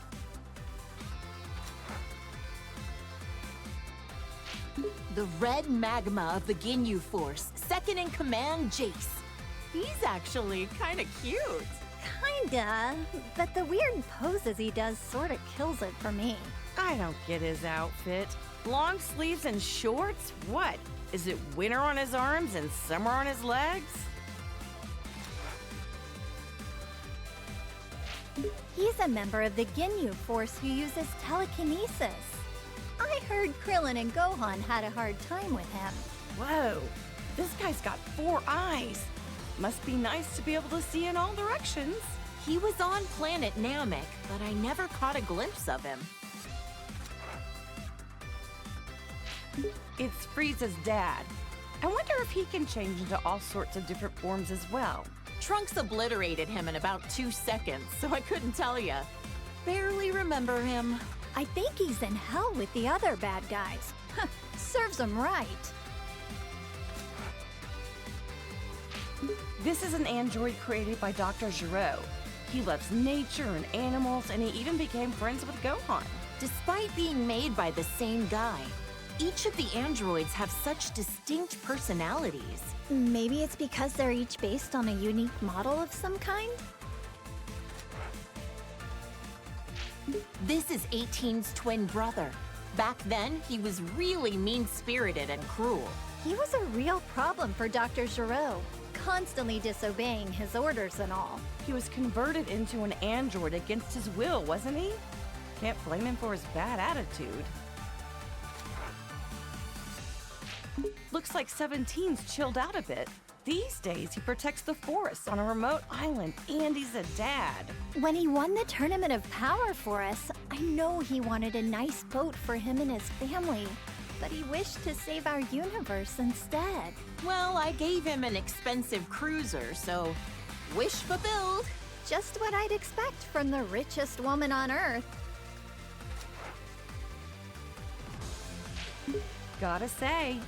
D: The red magma of the Ginyu Force, second in command, Jace. He's actually kind of cute.
B: Kinda, but the weird poses he does sorta kills it for me.
C: I don't get his outfit. Long sleeves and shorts? What? Is it winter on his arms and summer on his legs?
B: He's a member of the Ginyu Force who uses telekinesis. I heard Krillin and Gohan had a hard time with him.
C: Whoa, this guy's got 4 eyes. Must be nice to be able to see in all directions.
D: He was on planet Namek, but I never caught a glimpse of him.
C: It's Frieza's dad. I wonder if he can change into all sorts of different forms as well.
D: Trunks obliterated him in about 2 seconds, so I couldn't tell ya. Barely remember him.
B: I think he's in hell with the other bad guys. Serves him right.
C: This is an android created by Dr. Giro. He loves nature and animals, and he even became friends with Gohan.
D: Despite being made by the same guy, each of the androids have such distinct personalities.
B: Maybe it's because they're each based on a unique model of some kind?
D: This is 18's twin brother. Back then, he was really mean-spirited and cruel.
B: He was a real problem for Dr. Giro, constantly disobeying his orders and all.
C: He was converted into an android against his will, wasn't he? Can't blame him for his bad attitude. Looks like 17's chilled out a bit. These days, he protects the forests on a remote island, and he's a dad.
B: When he won the Tournament of Power for us, I know he wanted a nice boat for him and his family, but he wished to save our universe instead.
D: Well, I gave him an expensive cruiser, so wish fulfilled.
B: Just what I'd expect from the richest woman on Earth.
C: Gotta say,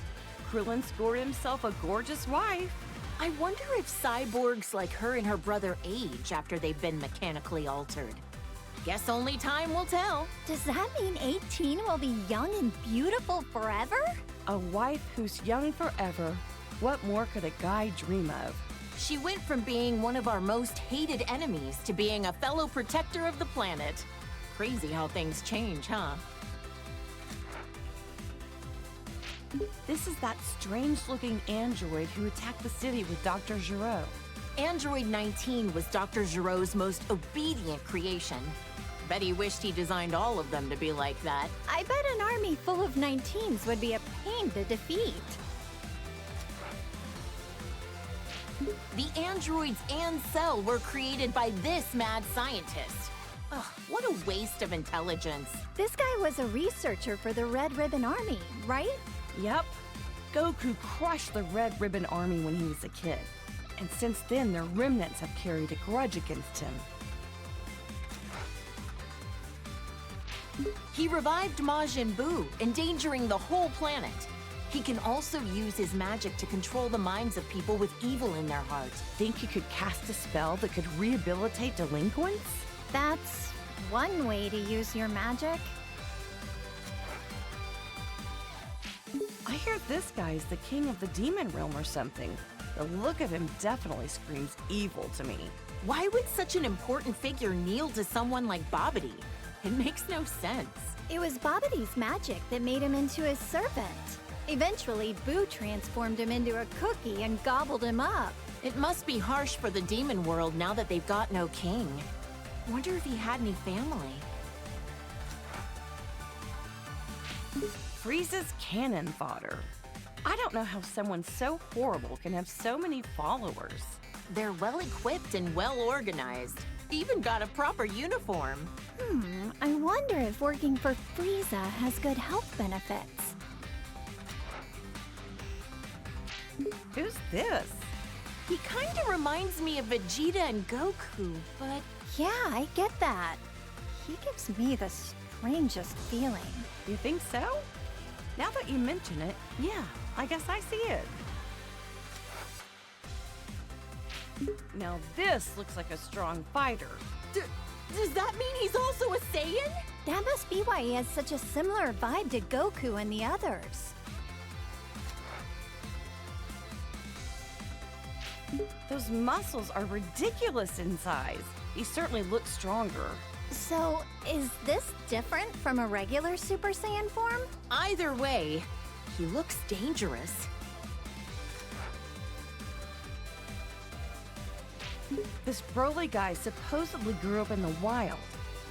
C: Krillin scored himself a gorgeous wife.
D: I wonder if cyborgs like her and her brother age after they've been mechanically altered. Guess only time will tell.
B: Does that mean 18 will be young and beautiful forever?
C: A wife who's young forever. What more could a guy dream of?
D: She went from being one of our most hated enemies to being a fellow protector of the planet. Crazy how things change, huh?
C: This is that strange-looking android who attacked the city with Dr. Gero.
D: Android 19 was Dr. Gero's most obedient creation. Bet he wished he designed all of them to be like that.
B: I bet an army full of 19s would be a pain to defeat.
D: The androids and Cell were created by this mad scientist. Ugh, what a waste of intelligence.
B: This guy was a researcher for the Red Ribbon Army, right?
C: Yep. Goku crushed the Red Ribbon Army when he was a kid. And since then, their remnants have carried a grudge against him.
D: He revived Majin Buu, endangering the whole planet. He can also use his magic to control the minds of people with evil in their hearts.
C: Think you could cast a spell that could rehabilitate delinquents?
B: That's one way to use your magic.
C: I hear this guy is the king of the demon realm or something. The look of him definitely screams evil to me.
D: Why would such an important figure kneel to someone like Babidi? It makes no sense.
B: It was Babidi's magic that made him into his servant. Eventually, Buu transformed him into a cookie and gobbled him up.
D: It must be harsh for the demon world now that they've got no king. Wonder if he had any family.
C: Frieza's cannon fodder. I don't know how someone so horrible can have so many followers.
D: They're well equipped and well organized. Even got a proper uniform.
B: I wonder if working for Frieza has good health benefits.
C: Who's this?
D: He kind of reminds me of Vegeta and Goku, but
B: Yeah, I get that. He gives me the strangest feeling.
C: You think so? Now that you mention it, yeah, I guess I see it. Now this looks like a strong fighter.
D: does that mean he's also a Saiyan?
B: That must be why he has such a similar vibe to Goku and the others.
C: Those muscles are ridiculous in size. He certainly looks stronger.
B: So, is this different from a regular Super Saiyan form?
D: Either way, he looks dangerous.
C: This Broly guy supposedly grew up in the wild.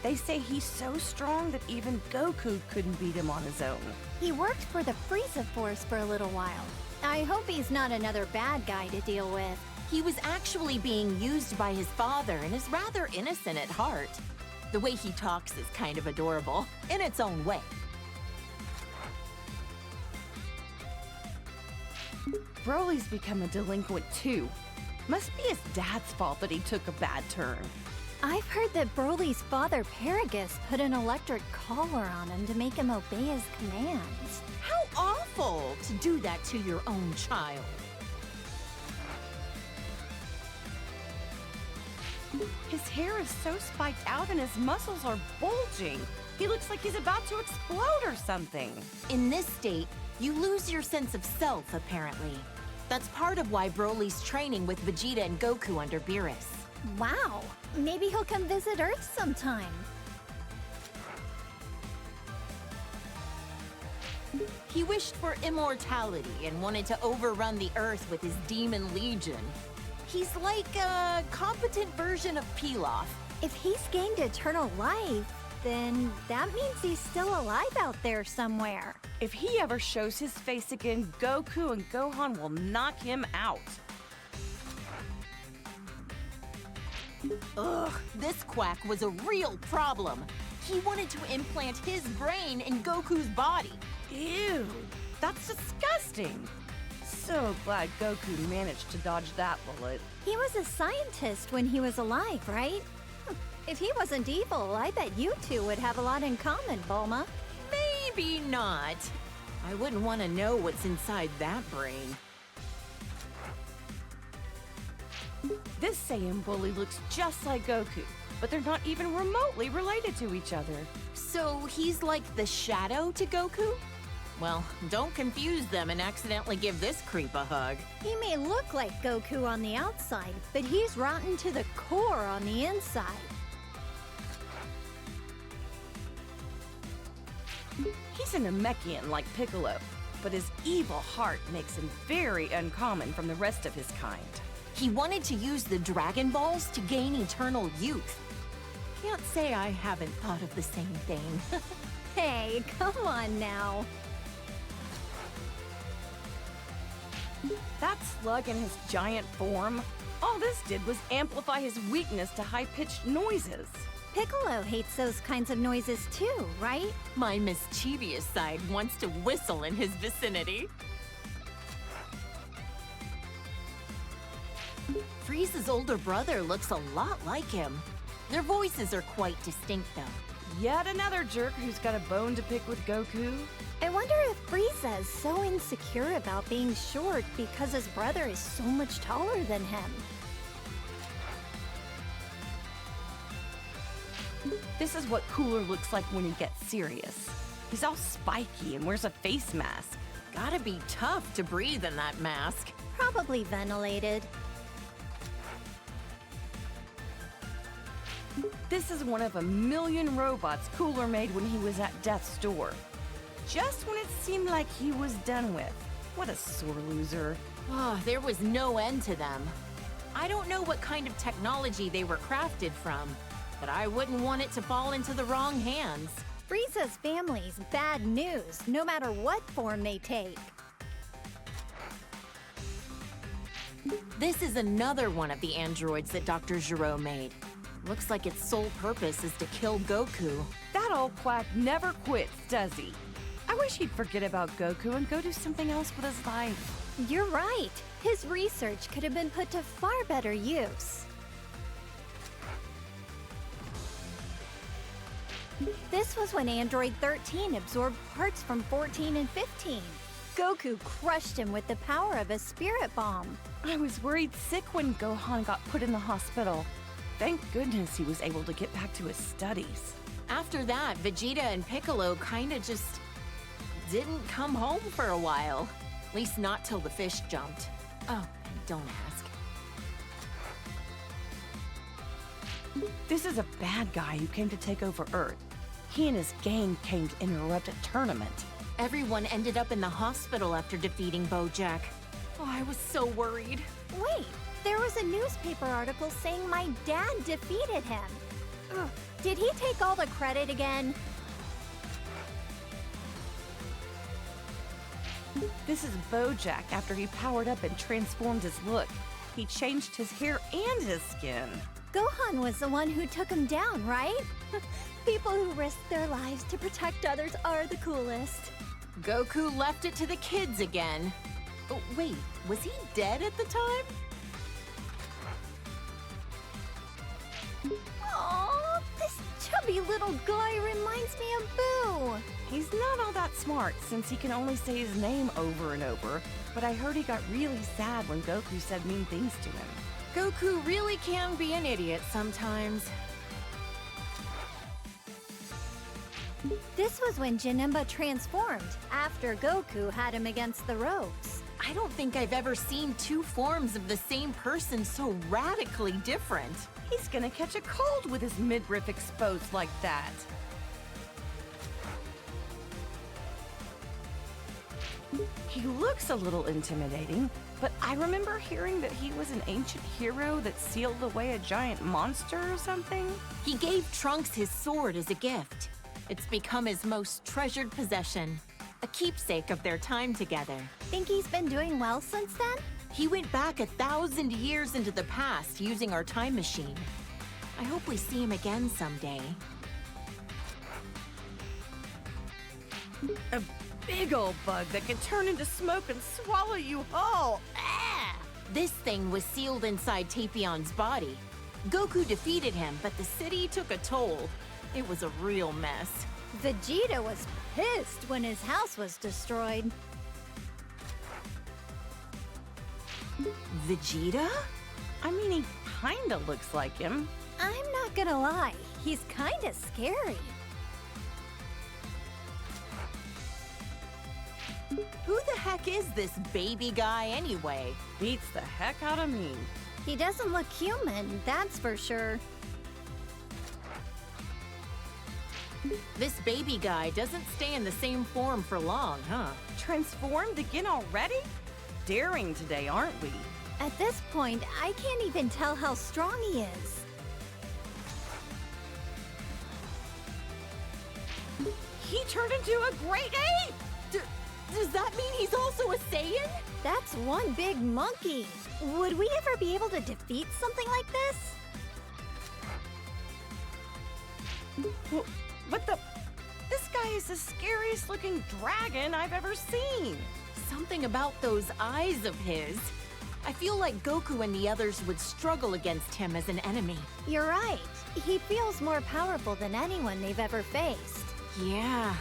C: They say he's so strong that even Goku couldn't beat him on his own.
B: He worked for the Frieza Force for a little while. I hope he's not another bad guy to deal with.
D: He was actually being used by his father and is rather innocent at heart. The way he talks is kind of adorable, in its own way.
C: Broly's become a delinquent too. Must be his dad's fault that he took a bad turn.
B: I've heard that Broly's father, Paragus, put an electric collar on him to make him obey his commands.
D: How awful to do that to your own child.
C: His hair is so spiked out and his muscles are bulging. He looks like he's about to explode or something.
D: In this state, you lose your sense of self, apparently. That's part of why Broly's training with Vegeta and Goku under Beerus.
B: Wow, maybe he'll come visit Earth sometime.
D: He wished for immortality and wanted to overrun the Earth with his demon legion. He's like a competent version of Pilaf.
B: If he's gained eternal life, then that means he's still alive out there somewhere.
C: If he ever shows his face again, Goku and Gohan will knock him out.
D: Ugh, this quack was a real problem. He wanted to implant his brain in Goku's body.
C: Ew, that's disgusting. So glad Goku managed to dodge that bullet.
B: He was a scientist when he was alive, right? If he wasn't evil, I bet you two would have a lot in common, Bulma.
D: Maybe not. I wouldn't want to know what's inside that brain.
C: This Saiyan bully looks just like Goku, but they're not even remotely related to each other.
D: So he's like the shadow to Goku? Well, don't confuse them and accidentally give this creep a hug.
B: He may look like Goku on the outside, but he's rotten to the core on the inside.
C: He's a Namekian like Piccolo. but his evil heart makes him very uncommon from the rest of his kind.
D: He wanted to use the Dragon Balls to gain eternal youth. Can't say I haven't thought of the same thing.
B: Hey, come on now.
C: That slug in his giant form, all this did was amplify his weakness to high-pitched noises.
B: Piccolo hates those kinds of noises too, right?
D: My mischievous side wants to whistle in his vicinity. Frieza's older brother looks a lot like him. Their voices are quite distinct, though.
C: Yet another jerk who's got a bone to pick with Goku.
B: I wonder if Frieza is so insecure about being short because his brother is so much taller than him.
C: This is what Cooler looks like when he gets serious. He's all spiky and wears a face mask.
D: Gotta be tough to breathe in that mask.
B: Probably ventilated.
C: This is one of a million robots Cooler made when he was at death's door. Just when it seemed like he was done with. What a sore loser.
D: Oh, there was no end to them. I don't know what kind of technology they were crafted from, but I wouldn't want it to fall into the wrong hands.
B: Frieza's family's bad news, no matter what form they take.
D: This is another one of the androids that Dr. Gero made. Looks like its sole purpose is to kill Goku.
C: That old quack never quits, does he? I wish he'd forget about Goku and go do something else with his life.
B: You're right. His research could have been put to far better use. This was when Android 13 absorbed parts from 14 and 15. Goku crushed him with the power of a spirit bomb.
C: I was worried sick when Gohan got put in the hospital. Thank goodness he was able to get back to his studies.
D: After that, Vegeta and Piccolo kinda just didn't come home for a while. At least not till the fish jumped. Oh, and don't ask.
C: This is a bad guy who came to take over Earth. He and his gang came to interrupt a tournament.
D: Everyone ended up in the hospital after defeating Bojack. Oh, I was so worried.
B: Wait, there was a newspaper article saying my dad defeated him. Ugh, did he take all the credit again?
C: This is Bojack after he powered up and transformed his look. He changed his hair and his skin.
B: Gohan was the one who took him down, right? People who risk their lives to protect others are the coolest.
D: Goku left it to the kids again. Oh, wait, was he dead at the time?
B: Aww, this chubby little guy reminds me of Buu.
C: He's not all that smart since he can only say his name over and over, but I heard he got really sad when Goku said mean things to him.
D: Goku really can be an idiot sometimes.
B: This was when Janemba transformed, after Goku had him against the ropes.
D: I don't think I've ever seen two forms of the same person so radically different.
C: He's gonna catch a cold with his midriff exposed like that. He looks a little intimidating, but I remember hearing that he was an ancient hero that sealed away a giant monster or something.
D: He gave Trunks his sword as a gift. It's become his most treasured possession, a keepsake of their time together.
B: Think he's been doing well since then?
D: He went back 1,000 years into the past using our time machine. I hope we see him again someday.
C: A big old bug that can turn into smoke and swallow you whole.
D: Ah! This thing was sealed inside Tapion's body. Goku defeated him, but the city took a toll. It was a real mess.
B: Vegeta was pissed when his house was destroyed.
D: Vegeta?
C: I mean, he kinda looks like him.
B: I'm not gonna lie, he's kinda scary.
D: Who the heck is this baby guy anyway?
C: Beats the heck out of me.
B: He doesn't look human, that's for sure.
D: This baby guy doesn't stay in the same form for long, huh?
C: Transformed again already? Daring today, aren't we?
B: At this point, I can't even tell how strong he is.
C: He turned into a great ape!
D: Does that mean he's also a Saiyan?
B: That's one big monkey. Would we ever be able to defeat something like this?
C: What the? This guy is the scariest looking dragon I've ever seen.
D: Something about those eyes of his. I feel like Goku and the others would struggle against him as an enemy.
B: You're right. He feels more powerful than anyone they've ever faced.
D: Yeah.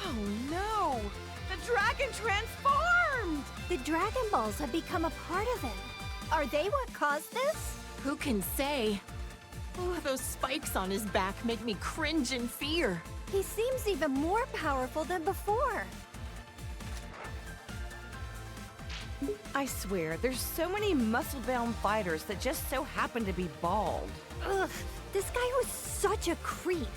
C: Oh no! The dragon transformed!
B: The Dragon Balls have become a part of him. Are they what caused this?
D: Who can say? Oh, those spikes on his back make me cringe in fear.
B: He seems even more powerful than before.
C: I swear, there's so many muscle-bound fighters that just so happen to be bald.
B: Ugh, this guy was such a creep.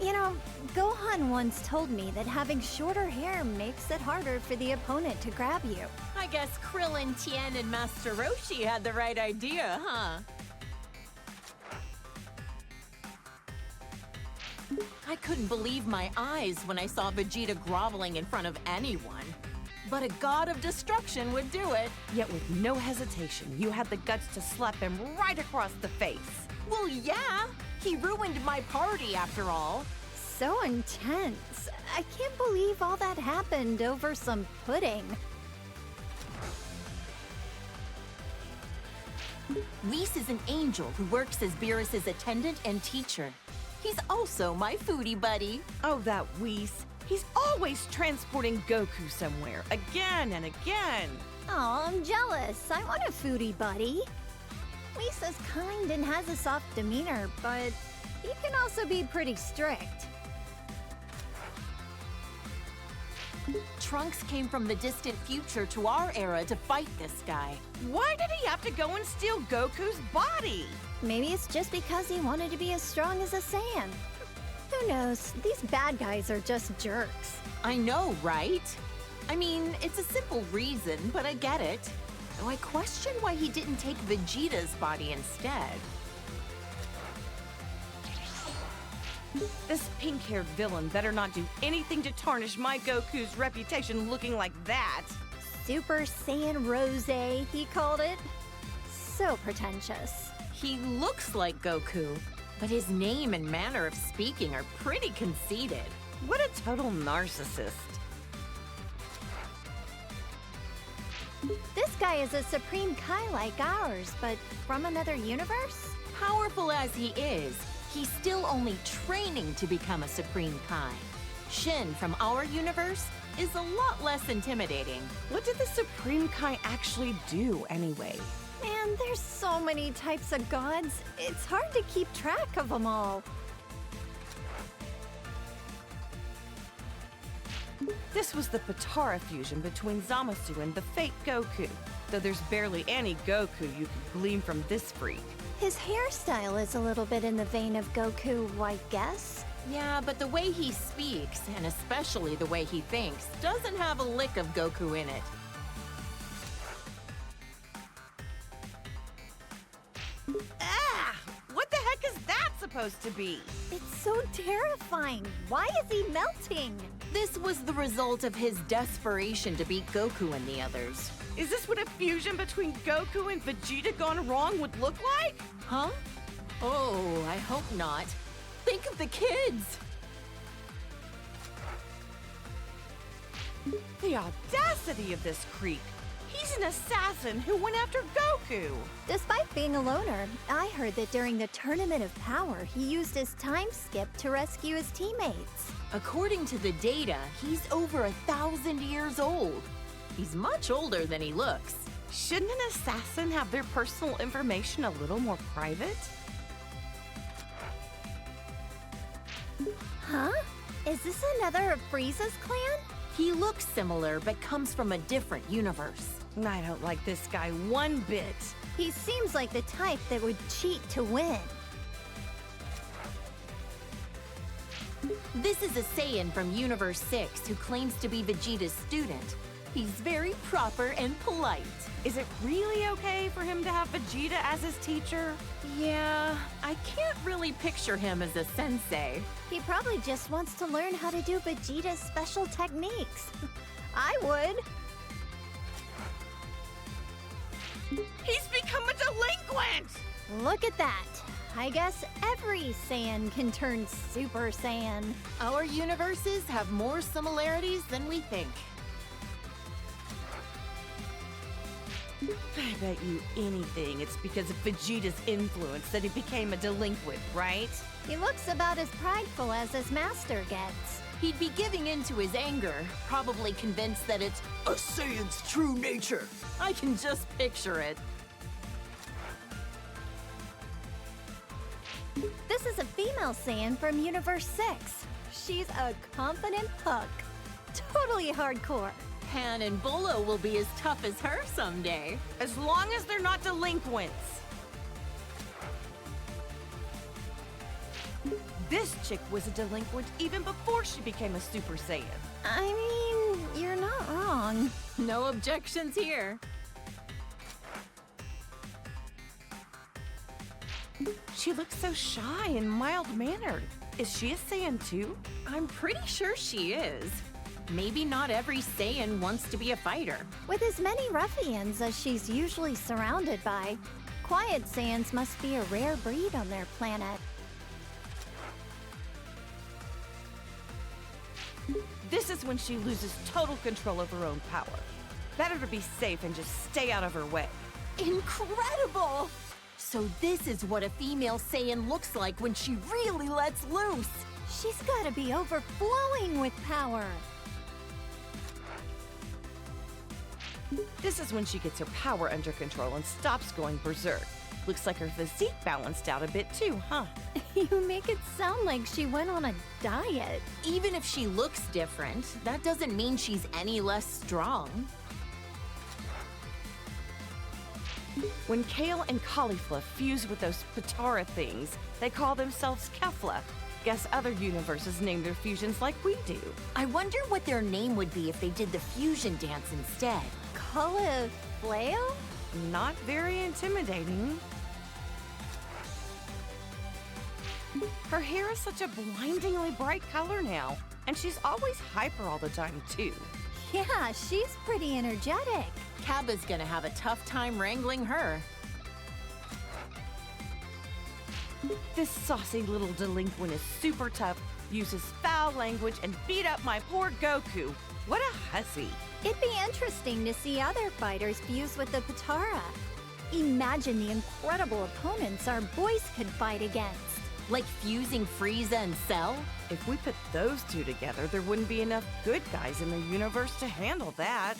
B: You know, Gohan once told me that having shorter hair makes it harder for the opponent to grab you.
D: I guess Krillin, Tien, and Master Roshi had the right idea, huh? I couldn't believe my eyes when I saw Vegeta groveling in front of anyone. But a god of destruction would do it.
C: Yet with no hesitation, you had the guts to slap him right across the face.
D: Well, yeah. He ruined my party, after all.
B: So intense. I can't believe all that happened over some pudding.
D: Whis is an angel who works as Beerus's attendant and teacher. He's also my foodie buddy.
C: Oh, that Whis. He's always transporting Goku somewhere, again and again.
B: Oh, I'm jealous. I want a foodie buddy. Lisa's kind and has a soft demeanor, but he can also be pretty strict.
D: Trunks came from the distant future to our era to fight this guy.
C: Why did he have to go and steal Goku's body?
B: Maybe it's just because he wanted to be as strong as a Saiyan. Who knows? These bad guys are just jerks.
D: I know, right? I mean, it's a simple reason, but I get it. Though I question why he didn't take Vegeta's body instead.
C: This pink-haired villain better not do anything to tarnish my Goku's reputation looking like that.
B: Super Saiyan Rose, he called it. So pretentious.
D: He looks like Goku, but his name and manner of speaking are pretty conceited.
C: What a total narcissist.
B: This guy is a Supreme Kai like ours, but from another universe?
D: Powerful as he is, he's still only training to become a Supreme Kai. Shin from our universe is a lot less intimidating.
C: What did the Supreme Kai actually do anyway?
B: Man, there's so many types of gods. It's hard to keep track of them all.
C: This was the Potara fusion between Zamasu and the fake Goku. Though there's barely any Goku you could glean from this freak.
B: His hairstyle is a little bit in the vein of Goku, I guess.
D: Yeah, but the way he speaks, and especially the way he thinks, doesn't have a lick of Goku in it.
C: Ah! What the heck is that supposed to be?
B: It's so terrifying. Why is he melting?
D: This was the result of his desperation to beat Goku and the others.
C: Is this what a fusion between Goku and Vegeta gone wrong would look like?
D: Huh? Oh, I hope not. Think of the kids!
C: The audacity of this creep! He's an assassin who went after Goku!
B: Despite being a loner, I heard that during the Tournament of Power, he used his time skip to rescue his teammates.
D: According to the data, he's over 1,000 years old. He's much older than he looks.
C: Shouldn't an assassin have their personal information a little more private?
B: Huh? Is this another of Frieza's clan?
D: He looks similar, but comes from a different universe.
C: I don't like this guy one bit.
B: He seems like the type that would cheat to win.
D: This is a Saiyan from Universe 6 who claims to be Vegeta's student. He's very proper and polite.
C: Is it really okay for him to have Vegeta as his teacher?
D: Yeah, I can't really picture him as a sensei.
B: He probably just wants to learn how to do Vegeta's special techniques. I would.
C: He's become a delinquent!
B: Look at that. I guess every Saiyan can turn Super Saiyan.
D: Our universes have more similarities than we think.
C: I bet you anything it's because of Vegeta's influence that he became a delinquent, right?
B: He looks about as prideful as his master gets.
D: He'd be giving in to his anger, probably convinced that it's a Saiyan's true nature. I can just picture it.
B: This is a female Saiyan from Universe 6. She's a confident hook. Totally hardcore.
D: Han and Bolo will be as tough as her someday.
C: As long as they're not delinquents. This chick was a delinquent even before she became a Super Saiyan.
B: I mean, you're not wrong.
D: No objections here.
C: She looks so shy and mild-mannered. Is she a Saiyan too?
D: I'm pretty sure she is. Maybe not every Saiyan wants to be a fighter.
B: With as many ruffians as she's usually surrounded by, quiet Saiyans must be a rare breed on their planet.
C: This is when she loses total control of her own power. Better to be safe and just stay out of her way.
D: Incredible! So this is what a female Saiyan looks like when she really lets loose.
B: She's gotta be overflowing with power.
C: This is when she gets her power under control and stops going berserk. Looks like her physique balanced out a bit too, huh?
B: You make it sound like she went on a diet.
D: Even if she looks different, that doesn't mean she's any less strong.
C: When Kale and Caulifla fuse with those Patara things, they call themselves Kefla. Guess other universes name their fusions like we do.
D: I wonder what their name would be if they did the fusion dance instead.
B: Cauliflower?
C: Not very intimidating. Her hair is such a blindingly bright color now, and she's always hyper all the time too.
B: Yeah, she's pretty energetic.
D: Cabba's gonna have a tough time wrangling her.
C: This saucy little delinquent is super tough, uses foul language, and beat up my poor Goku. What a hussy.
B: It'd be interesting to see other fighters fuse with the Patara. Imagine the incredible opponents our boys could fight against.
D: Like fusing Frieza and Cell?
C: If we put those two together, there wouldn't be enough good guys in the universe to handle that.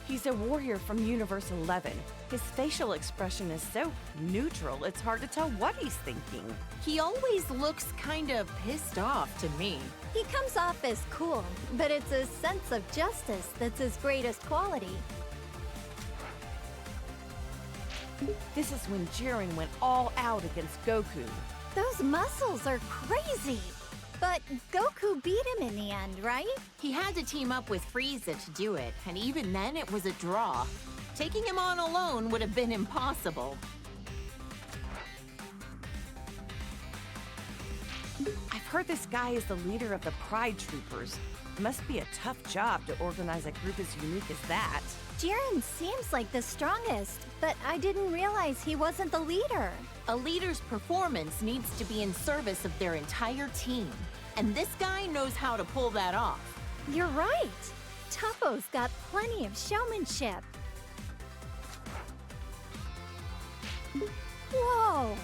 C: He's a warrior from Universe 11. His facial expression is so neutral, it's hard to tell what he's thinking.
D: He always looks kind of pissed off to me.
B: He comes off as cool, but it's his sense of justice that's his greatest quality.
C: This is when Jiren went all out against Goku.
B: Those muscles are crazy. But Goku beat him in the end, right?
D: He had to team up with Frieza to do it, and even then it was a draw. Taking him on alone would have been impossible.
C: I've heard this guy is the leader of the Pride Troopers. It must be a tough job to organize a group as unique as that.
B: Jiren seems like the strongest, but I didn't realize he wasn't the leader.
D: A leader's performance needs to be in service of their entire team. And this guy knows how to pull that off.
B: You're right. Toppo's got plenty of showmanship. Whoa!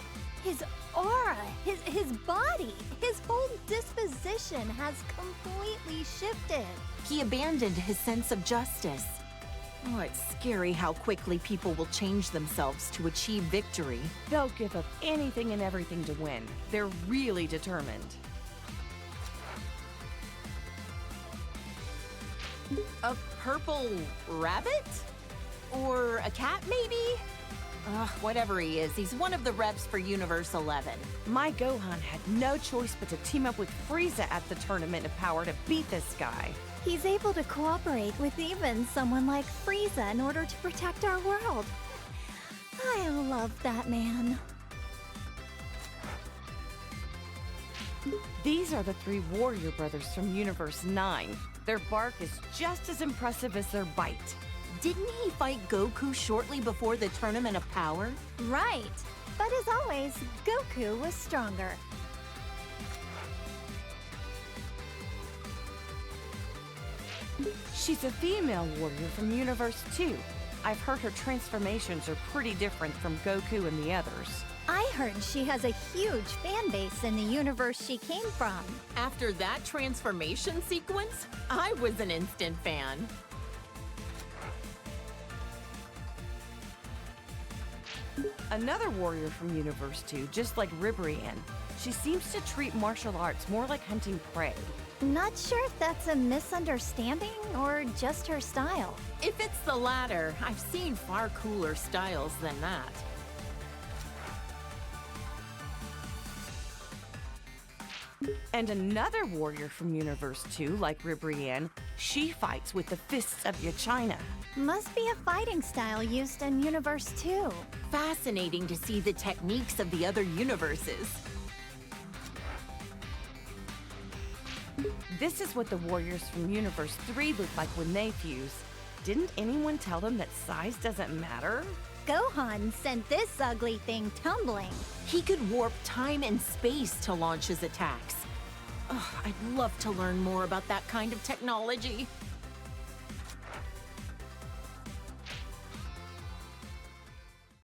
B: His aura, his body, his whole disposition has completely shifted.
D: He abandoned his sense of justice. Oh, it's scary how quickly people will change themselves to achieve victory.
C: They'll give up anything and everything to win. They're really determined.
D: A purple rabbit? Or a cat, maybe? Ugh, whatever he is, he's one of the reps for Universe 11.
C: My Gohan had no choice but to team up with Frieza at the Tournament of Power to beat this guy.
B: He's able to cooperate with even someone like Frieza in order to protect our world. I love that man.
C: These are the three warrior brothers from Universe 9. Their bark is just as impressive as their bite.
D: Didn't he fight Goku shortly before the Tournament of Power?
B: Right. But as always, Goku was stronger.
C: She's a female warrior from Universe 2. I've heard her transformations are pretty different from Goku and the others.
B: I heard she has a huge fan base in the universe she came from.
D: After that transformation sequence, I was an instant fan.
C: Another warrior from Universe 2, just like Ribrianne. She seems to treat martial arts more like hunting prey.
B: Not sure if that's a misunderstanding or just her style.
D: If it's the latter, I've seen far cooler styles than that.
C: And another warrior from Universe 2, like Ribrianne, she fights with the fists of Yachina.
B: Must be a fighting style used in Universe 2.
D: Fascinating to see the techniques of the other universes.
C: This is what the warriors from Universe 3 look like when they fuse. Didn't anyone tell them that size doesn't matter?
B: Gohan sent this ugly thing tumbling.
D: He could warp time and space to launch his attacks. Ugh, I'd love to learn more about that kind of technology.